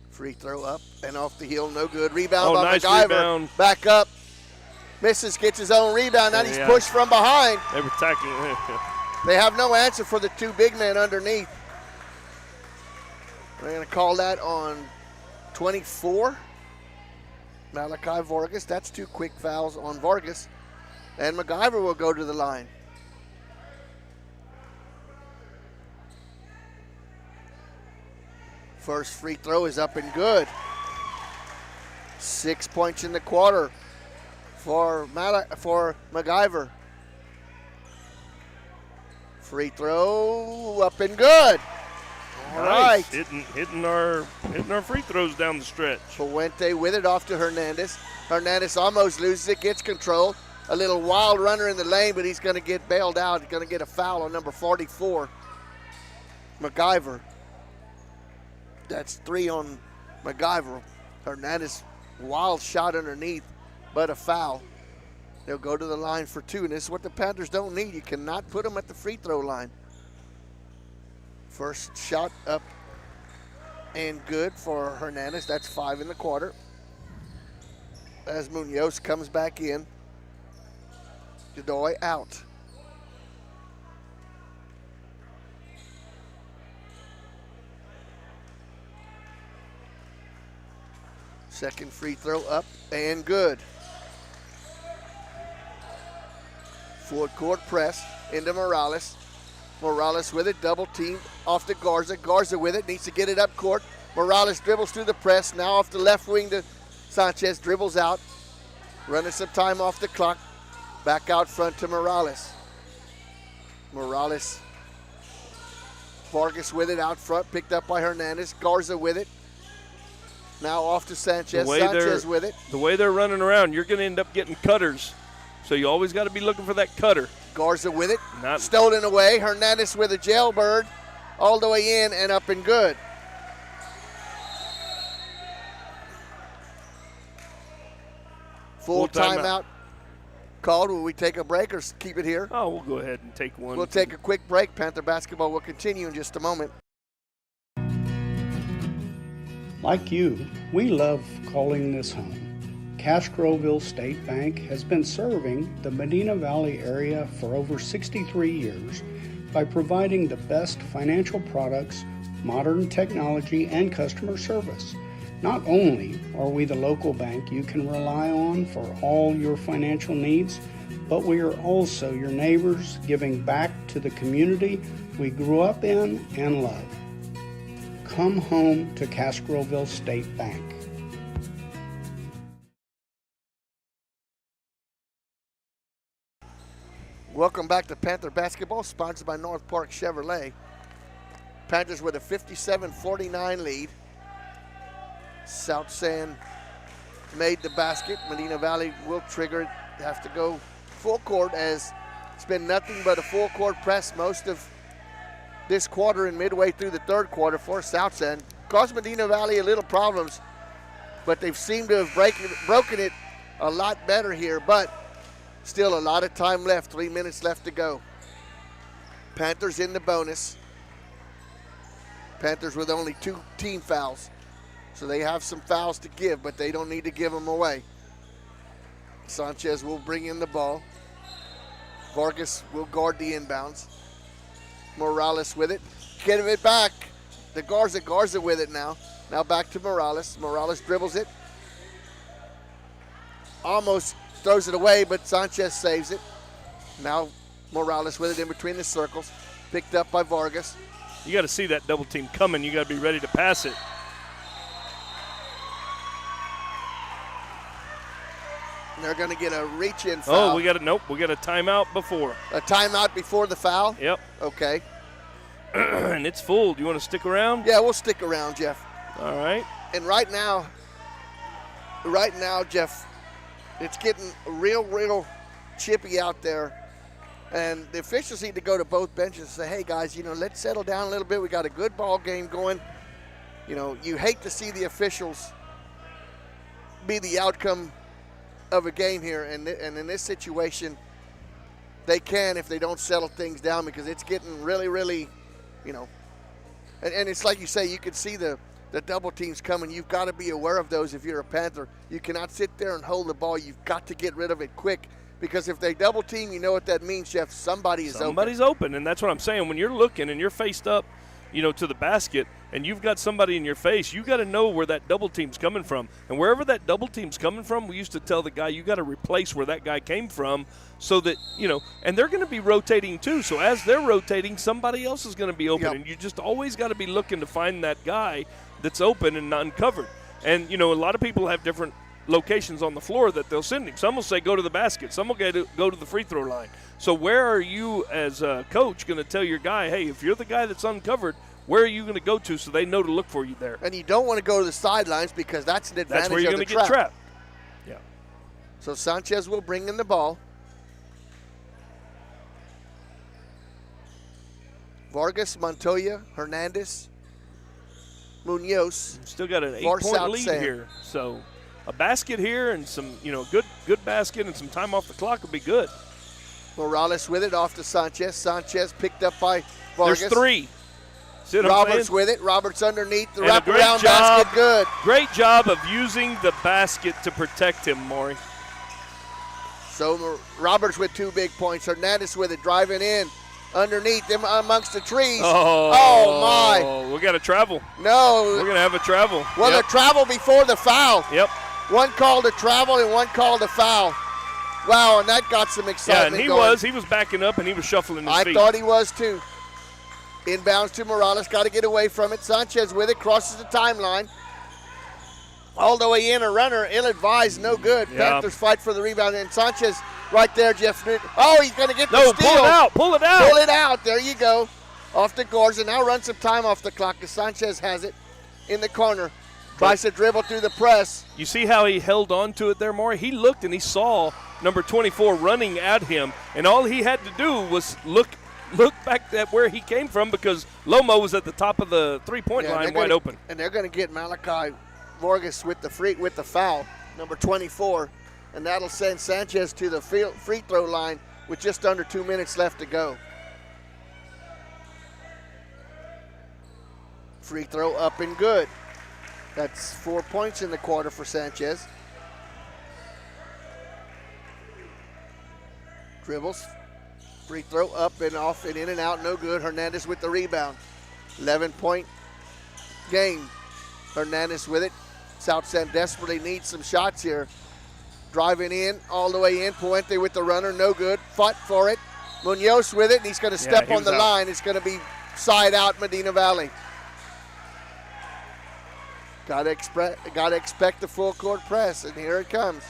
Free throw up and off the heel, no good. Rebound by nice MacGyver. Rebound. Back up. Misses, gets his own rebound. Now he's pushed from behind. They were attacking. They have no answer for the 2 big men underneath. They're going to call that on 24. Malachi Vargas. That's 2 quick fouls on Vargas. And MacGyver will go to the line. First free throw is up and good. 6 points in the quarter for MacGyver. Free throw up and good. All right. Hitting our free throws down the stretch. Puente with it off to Hernandez. Hernandez almost loses it, gets control. A little wild runner in the lane, but he's going to get bailed out. He's going to get a foul on number 44, MacGyver. That's 3 on MacGyver. Hernandez, wild shot underneath, but a foul. They'll go to the line for 2, and this is what the Panthers don't need. You cannot put them at the free throw line. First shot up and good for Hernandez. That's 5 in the quarter. As Munoz comes back in. Godoy out. Second free throw up and good. Full court press into Morales. Morales with it, double team off to Garza. Garza with it, needs to get it up court. Morales dribbles through the press, now off the left wing to Sanchez, dribbles out. Running some time off the clock. Back out front to Morales. Morales. Vargas with it out front, picked up by Hernandez. Garza with it. Now off to Sanchez. Sanchez with it. The way they're running around, you're going to end up getting cutters. So you always got to be looking for that cutter. Garza with it. Stolen away. Hernandez with a jailbird. All the way in and up and good. Full timeout called. Will we take a break or keep it here? Oh, we'll go ahead and take one. We'll take a quick break. Panther basketball will continue in just a moment. Like you, we love calling this home. Castroville State Bank has been serving the Medina Valley area for over 63 years by providing the best financial products, modern technology, and customer service. Not only are we the local bank you can rely on for all your financial needs, but we are also your neighbors, giving back to the community we grew up in and love. Come home to Castroville State Bank. Welcome back to Panther basketball, sponsored by North Park Chevrolet. Panthers with a 57-49 lead. South San made the basket. Medina Valley will trigger it, have to go full court, as it's been nothing but a full court press most of this quarter and midway through the third quarter for South San. Caused Medina Valley a little problems, but they've seemed to have broken it a lot better here, but still a lot of time left, 3 minutes left to go. Panthers in the bonus. Panthers with only 2 team fouls. So they have some fouls to give, but they don't need to give them away. Sanchez will bring in the ball. Vargas will guard the inbounds. Morales with it. Getting it back. The Garza with it now. Now back to Morales. Morales dribbles it. Almost throws it away, but Sanchez saves it. Now Morales with it in between the circles. Picked up by Vargas. You got to see that double team coming. You got to be ready to pass it. And they're going to get a reach-in foul. Oh, we got a timeout before. A timeout before the foul? Yep. Okay. And it's full. Do you want to stick around? Yeah, we'll stick around, Jeff. All right. And right now, Jeff, it's getting real chippy out there. And the officials need to go to both benches and say, hey, guys, let's settle down a little bit. We got a good ball game going. You hate to see the officials be the outcome of a game here. And in this situation, they can if they don't settle things down, because it's getting really, and it's like you say, you can see the double teams coming. You've got to be aware of those if you're a Panther. You cannot sit there and hold the ball. You've got to get rid of it quick, because if they double team, you know what that means, Jeff. Somebody's open, and that's what I'm saying. When you're looking and you're faced up, to the basket, and you've got somebody in your face, you got to know where that double team's coming from. And wherever that double team's coming from, we used to tell the guy, you got to replace where that guy came from, so that, and they're going to be rotating too. So as they're rotating, somebody else is going to be open. Yep. And you just always got to be looking to find that guy that's open and not uncovered. And, a lot of people have different locations on the floor that they'll send him. Some will say go to the basket. Some will go to the free throw line. So where are you as a coach going to tell your guy, hey, if you're the guy that's uncovered, where are you going to go to so they know to look for you there? And you don't want to go to the sidelines, because that's an advantage. That's where you're going to get trapped. Yeah. So Sanchez will bring in the ball. Vargas, Montoya, Hernandez, Munoz. Still got an 8-point lead here. So a basket here and some, good basket and some time off the clock would be good. Morales with it off to Sanchez. Sanchez picked up by Vargas. There's 3. Roberts with it. Roberts underneath the wraparound basket. Good. Great job of using the basket to protect him, Maury. So Roberts with 2 big points. Hernandez with it, driving in. underneath them amongst the trees. Oh, my. We got to travel. No. We're going to have a travel. Well, the travel before the foul. Yep. One called a travel and one called a foul. Wow, and that got some excitement and he going. he was backing up and he was shuffling his feet. I thought he was too. Inbounds to Morales, got to get away from it. Sanchez with it, crosses the timeline. All the way in, a runner, ill-advised, no good. Yeah. Panthers fight for the rebound, and Sanchez right there, Jeff. Oh, he's going to get the steal. Pull it out, pull it out. Pull it out, there you go. Off to Garza, now run some time off the clock because Sanchez has it in the corner. Tries to dribble through the press. You see how he held on to it there, Maury? He looked and he saw number 24 running at him, and all he had to do was look back at where he came from because Lomo was at the top of the three-point line wide open. And they're going to get Malachi Vargas with the foul, number 24, and that'll send Sanchez to the free throw line with just under 2 minutes left to go. Free throw up and good. That's 4 points in the quarter for Sanchez. Dribbles. Free throw up and off and in and out, no good. Hernandez with the rebound. 11-point game. Hernandez with it. South San desperately needs some shots here. Driving in, all the way in. Puente with the runner, no good. Fought for it. Munoz with it, and he's going to step on the line. It's going to be side out Medina Valley. Got to expect the full court press, and here it comes.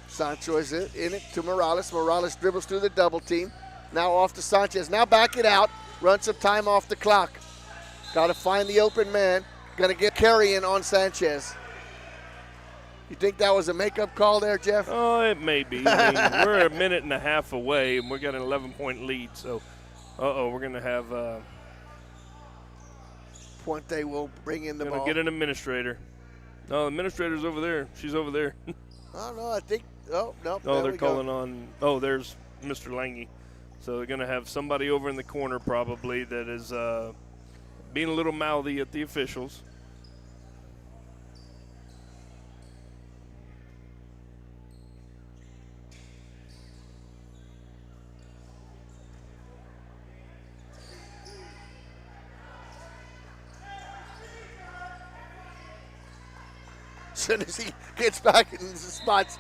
Sancho is in it to Morales. Morales dribbles through the double team. Now off to Sanchez. Now back it out. Run some time off the clock. Got to find the open man. Going to get carrying on Sanchez. You think that was a makeup call there, Jeff? Oh, it may be. I mean, we're a minute and a half away, and we got an 11-point lead. So, we're going to have Puente will bring in the ball. Going to get an administrator. No, the administrator's over there. She's over there. Oh, no, I think – oh, no. Oh, they're calling on – oh, there's Mr. Lange. So they're going to have somebody over in the corner probably that is being a little mouthy at the officials. As soon as he gets back in the spots,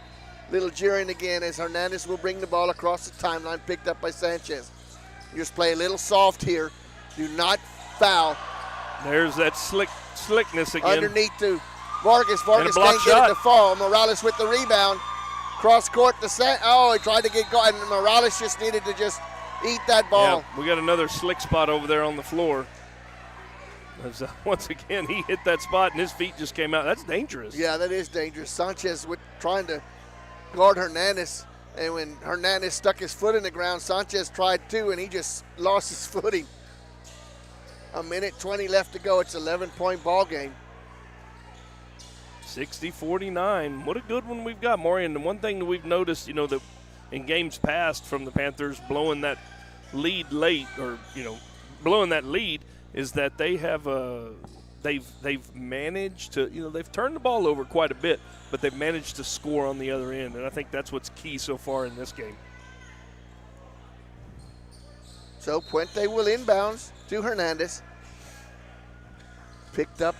little jeering again as Hernandez will bring the ball across the timeline, picked up by Sanchez. You just play a little soft here. Do not foul. There's that slickness again. Underneath to Vargas. Vargas can't get it to fall. Morales with the rebound. Cross court to he tried to get going. Morales just needed to just eat that ball. Yeah, we got another slick spot over there on the floor. As, once again, he hit that spot and his feet just came out. That's dangerous. Yeah, that is dangerous. Sanchez trying to guard Hernandez, and when Hernandez stuck his foot in the ground, Sanchez tried too, and he just lost his footing. A minute 20 left to go. It's an 11-point ball game. 60-49. What a good one we've got, Maury. And the one thing that we've noticed, that in games past from the Panthers blowing that lead late, or blowing that lead, is that they have they've managed to they've turned the ball over quite a bit, but they've managed to score on the other end, and I think that's what's key so far in this game. So Puente will inbounds to Hernandez. Picked up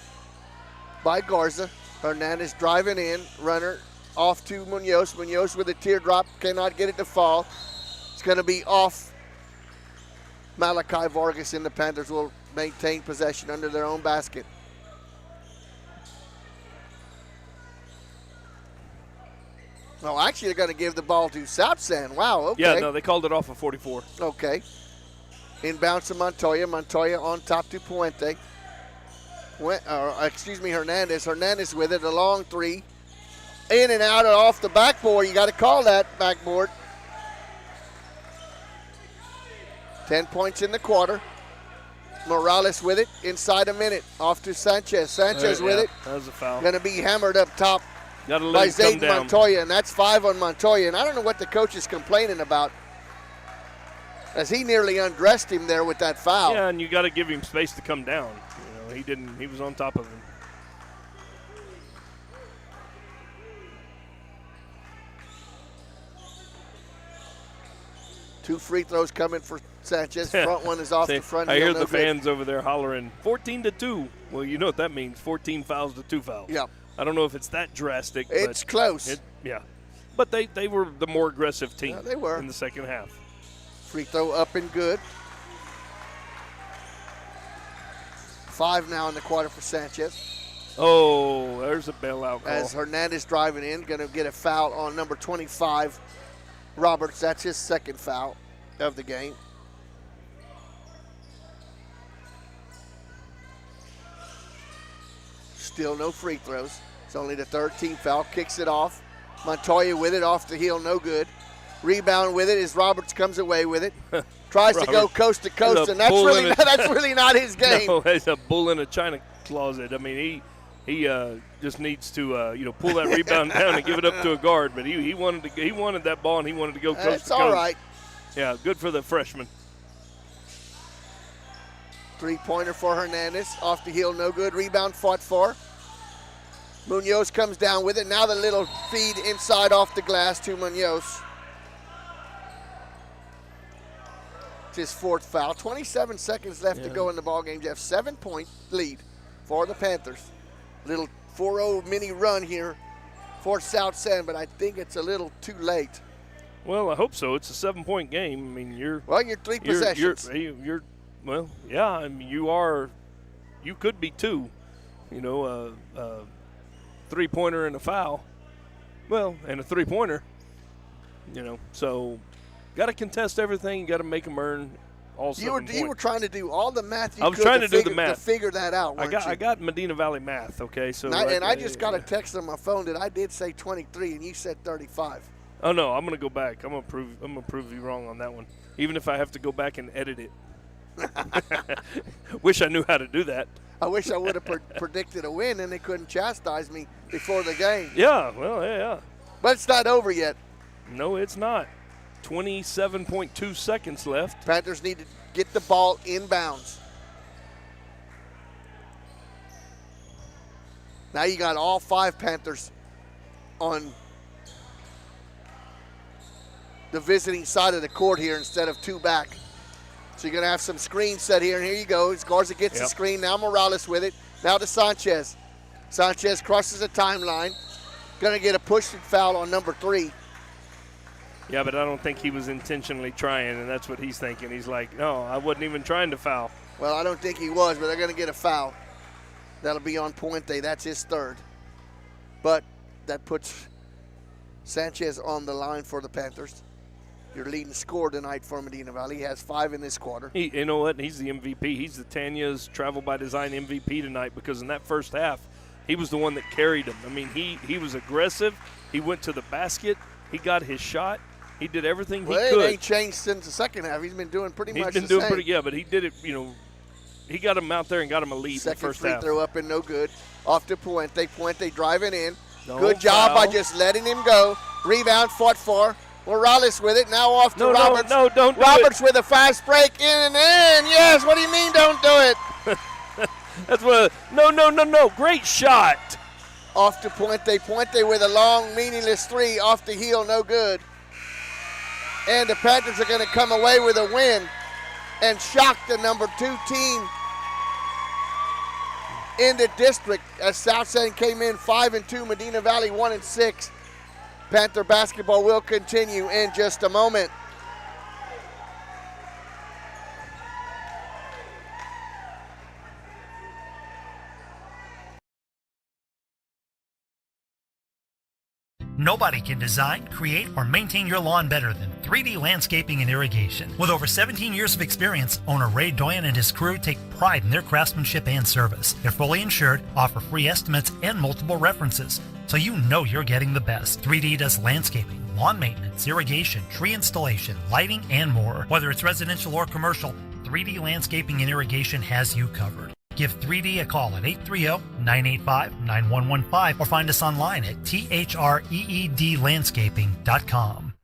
by Garza. Hernandez driving in, runner off to Munoz. Munoz with a teardrop, cannot get it to fall. It's going to be off Malachi Vargas, and the Panthers will maintain possession under their own basket. Oh, actually, they're going to give the ball to South San. Wow, okay. Yeah, no, they called it off of 44. Okay. Inbounds to Montoya. Montoya on top to Puente. Hernandez. Hernandez with it, a long three. In and out and off the backboard. You got to call that backboard. 10 points in the quarter. Morales with it inside a minute. Off to Sanchez. Sanchez with it. That was a foul. Going to be hammered up top Gotta by let him come Zayden down. Montoya, and that's 5 on Montoya. And I don't know what the coach is complaining about, as he nearly undressed him there with that foul. Yeah, and you got to give him space to come down. He didn't. He was on top of him. 2 free throws coming for Sanchez. Front one is off the front. I hear the fans over there hollering 14-2. Well, you know what that means, 14 fouls to 2 fouls. Yeah. I don't know if it's that drastic. It's close. Yeah. But they were the more aggressive team. Yeah, they were. In the second half. Free throw up and good. 5 now in the quarter for Sanchez. Oh, there's a bailout call. As Hernandez driving in, going to get a foul on number 25, Roberts. That's his second foul of the game. Still no free throws. It's only the third team foul. Kicks it off. Montoya with it, off the heel, no good. Rebound with it as Roberts comes away with it. Tries to go coast to coast, and that's really not his game. No, he's a bull in a china closet. I mean, he just needs to pull that rebound down and give it up to a guard. But he wanted that ball, and he wanted to go coast to coast. That's all right. Yeah, good for the freshman. 3-pointer for Hernandez. Off the heel, no good. Rebound fought for. Munoz comes down with it. Now the little feed inside off the glass to Munoz. It's his fourth foul. 27 seconds left to go in the ballgame, Jeff. 7-point lead for the Panthers. Little 4-0 mini run here for South San, but I think it's a little too late. Well, I hope so. It's a 7-point game. I mean, you're 3 possessions. I mean, you could be 2. 3-pointer and a foul. Well, and a 3-pointer. So got to contest everything. Got to make them earn all 7 points. You were trying to do all the math I was trying to do the math to figure that out. I got Medina Valley math. Okay, so I just got a text on my phone that I did say 23 and you said 35. Oh no, I'm gonna go back. I'm gonna prove you wrong on that one, even if I have to go back and edit it. Wish I knew how to do that. I wish I would have predicted a win and they couldn't chastise me before the game. Yeah, well, yeah. But it's not over yet. No, it's not. 27.2 seconds left. Panthers need to get the ball inbounds. Now you got all 5 Panthers on the visiting side of the court here instead of 2 back. So you're going to have some screens set here, and here you go. Garza gets the screen. Now Morales with it. Now to Sanchez. Sanchez crosses the timeline. Going to get a push and foul on number 3. Yeah, but I don't think he was intentionally trying, and that's what he's thinking. He's like, no, I wasn't even trying to foul. Well, I don't think he was, but they're going to get a foul. That'll be on Puente. That's his third. But that puts Sanchez on the line for the Panthers. Your leading scorer tonight for Medina Valley. He has 5 in this quarter. You know what? He's the MVP. He's the Tanya's Travel by Design MVP tonight because in that first half, he was the one that carried him. I mean, he was aggressive. He went to the basket. He got his shot. He did everything he could. It ain't changed since the second half. He's been doing pretty much the same. Yeah, but he did it, he got him out there and got him a lead in the first half. Second free throw up and no good. Off to Puente. Puente driving in. Good job by just letting him go. Rebound fought for. Morales with it. Now off to Roberts. No, don't do Roberts with a fast break in and in. Yes, what do you mean don't do it? That's what. No. Great shot. Off to Puente. Puente with a long, meaningless 3 off the heel. No good. And the Panthers are going to come away with a win and shock the number 2 team in the district as South San came in 5-2, Medina Valley 1-6. Panther basketball will continue in just a moment. Nobody can design, create, or maintain your lawn better than 3D Landscaping and Irrigation. With over 17 years of experience, owner Ray Doyen and his crew take pride in their craftsmanship and service. They're fully insured, offer free estimates, and multiple references, so you know you're getting the best. 3D does landscaping, lawn maintenance, irrigation, tree installation, lighting, and more. Whether it's residential or commercial, 3D Landscaping and Irrigation has you covered. Give 3D a call at 830-985-9115 or find us online at threedlandscaping.com.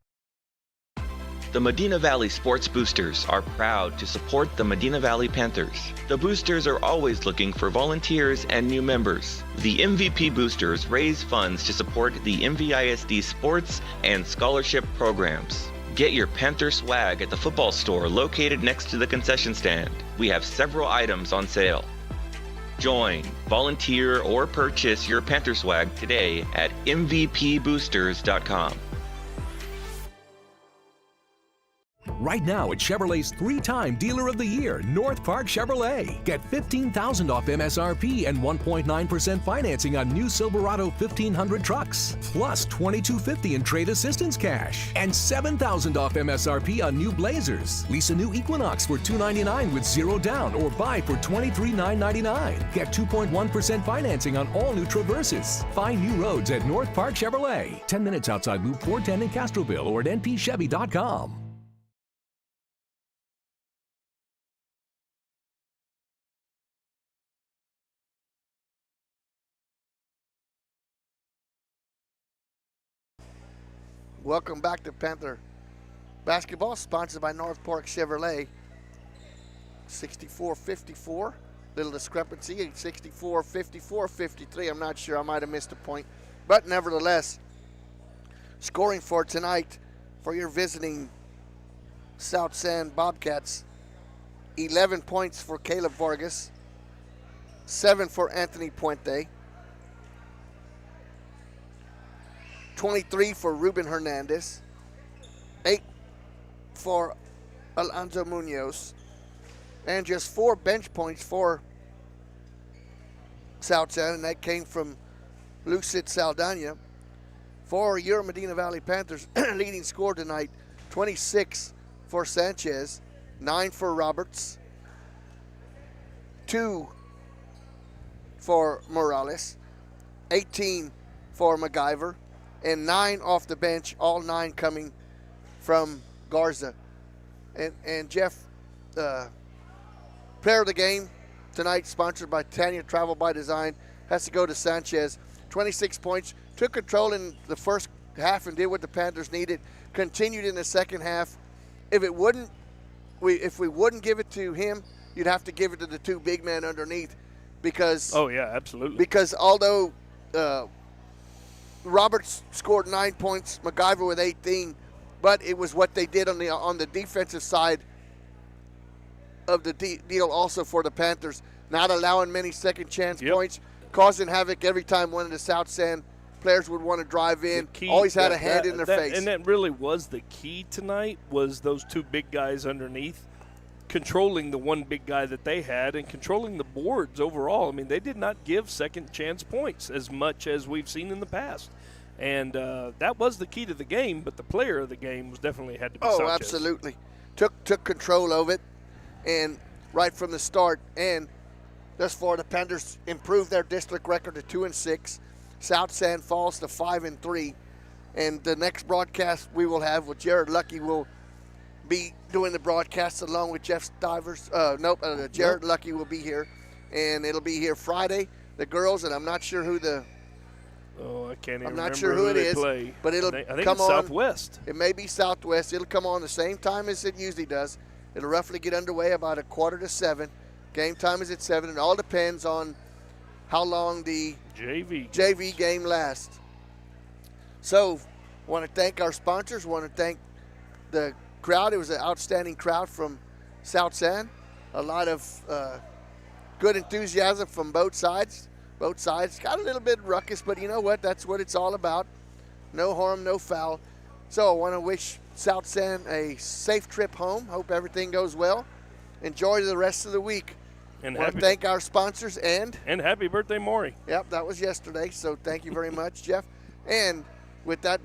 The Medina Valley Sports Boosters are proud to support the Medina Valley Panthers. The Boosters are always looking for volunteers and new members. The MVP Boosters raise funds to support the MVISD sports and scholarship programs. Get your Panther swag at the football store located next to the concession stand. We have several items on sale. Join, volunteer, or purchase your Panther swag today at mvpboosters.com. Right now at Chevrolet's 3-time Dealer of the Year, North Park Chevrolet. Get $15,000 off MSRP and 1.9% financing on new Silverado 1500 trucks. Plus $2,250 in trade assistance cash. And $7,000 off MSRP on new Blazers. Lease a new Equinox for $299 with 0 down or buy for $23,999. Get 2.1% financing on all new Traverses. Find new roads at North Park Chevrolet. 10 minutes outside Loop 410 in Castroville or at npchevy.com. Welcome back to Panther Basketball, sponsored by North Park Chevrolet. 64-54, little discrepancy, 64-54-53. I'm not sure, I might have missed a point. But nevertheless, scoring for tonight for your visiting South San Bobcats, 11 points for Caleb Vargas, 7 for Anthony Puente, 23 for Ruben Hernandez, 8 for Alonzo Munoz, and just 4 bench points for South San, and that came from Lucid Saldana. For your Medina Valley Panthers, leading scorer tonight, 26 for Sanchez, 9 for Roberts, 2 for Morales, 18 for MacGyver, and 9 off the bench, all 9 coming from Garza. And Jeff, player of the game tonight, sponsored by Tanya Travel by Design, has to go to Sanchez. 26 points, took control in the first half and did what the Panthers needed, continued in the second half. If we wouldn't give it to him, you'd have to give it to the 2 big men underneath, because oh yeah, absolutely. Because although Roberts scored 9 points, MacGyver with 18, but it was what they did on the defensive side of the deal also for the Panthers, not allowing many second chance points, causing havoc every time one of the South San players would want to drive in. Always had a hand in their face. And that really was the key tonight, was those 2 big guys underneath, controlling the 1 big guy that they had and controlling the boards overall. I mean, they did not give second chance points as much as we've seen in the past. And that was the key to the game, but the player of the game was definitely had to be Sanchez. Oh, absolutely. Took control of it, and right from the start. And thus far, the Panthers improved their district record to 2-6. South San falls to 5-3. And the next broadcast we will have with Jared Lucky will be doing the broadcast along with Jeff Stivers. Jared Lucky will be here, and it'll be here Friday. The girls, and I'm not sure who the I can't even I'm not remember sure who it they is, play. but it'll I think come it's on. Southwest. It may be Southwest. It'll come on the same time as it usually does. It'll roughly get underway about 6:45. Game time is at 7. It all depends on how long the JV game lasts. So, want to thank our sponsors. Want to thank the crowd. It was an outstanding crowd from South San. A lot of good enthusiasm from both sides. Both sides got a little bit ruckus, but you know what? That's what it's all about. No harm, no foul. So I want to wish South San a safe trip home. Hope everything goes well. Enjoy the rest of the week. And want to thank our sponsors and happy birthday, Maury. Yep, that was yesterday. So thank you very much, Jeff. And with that being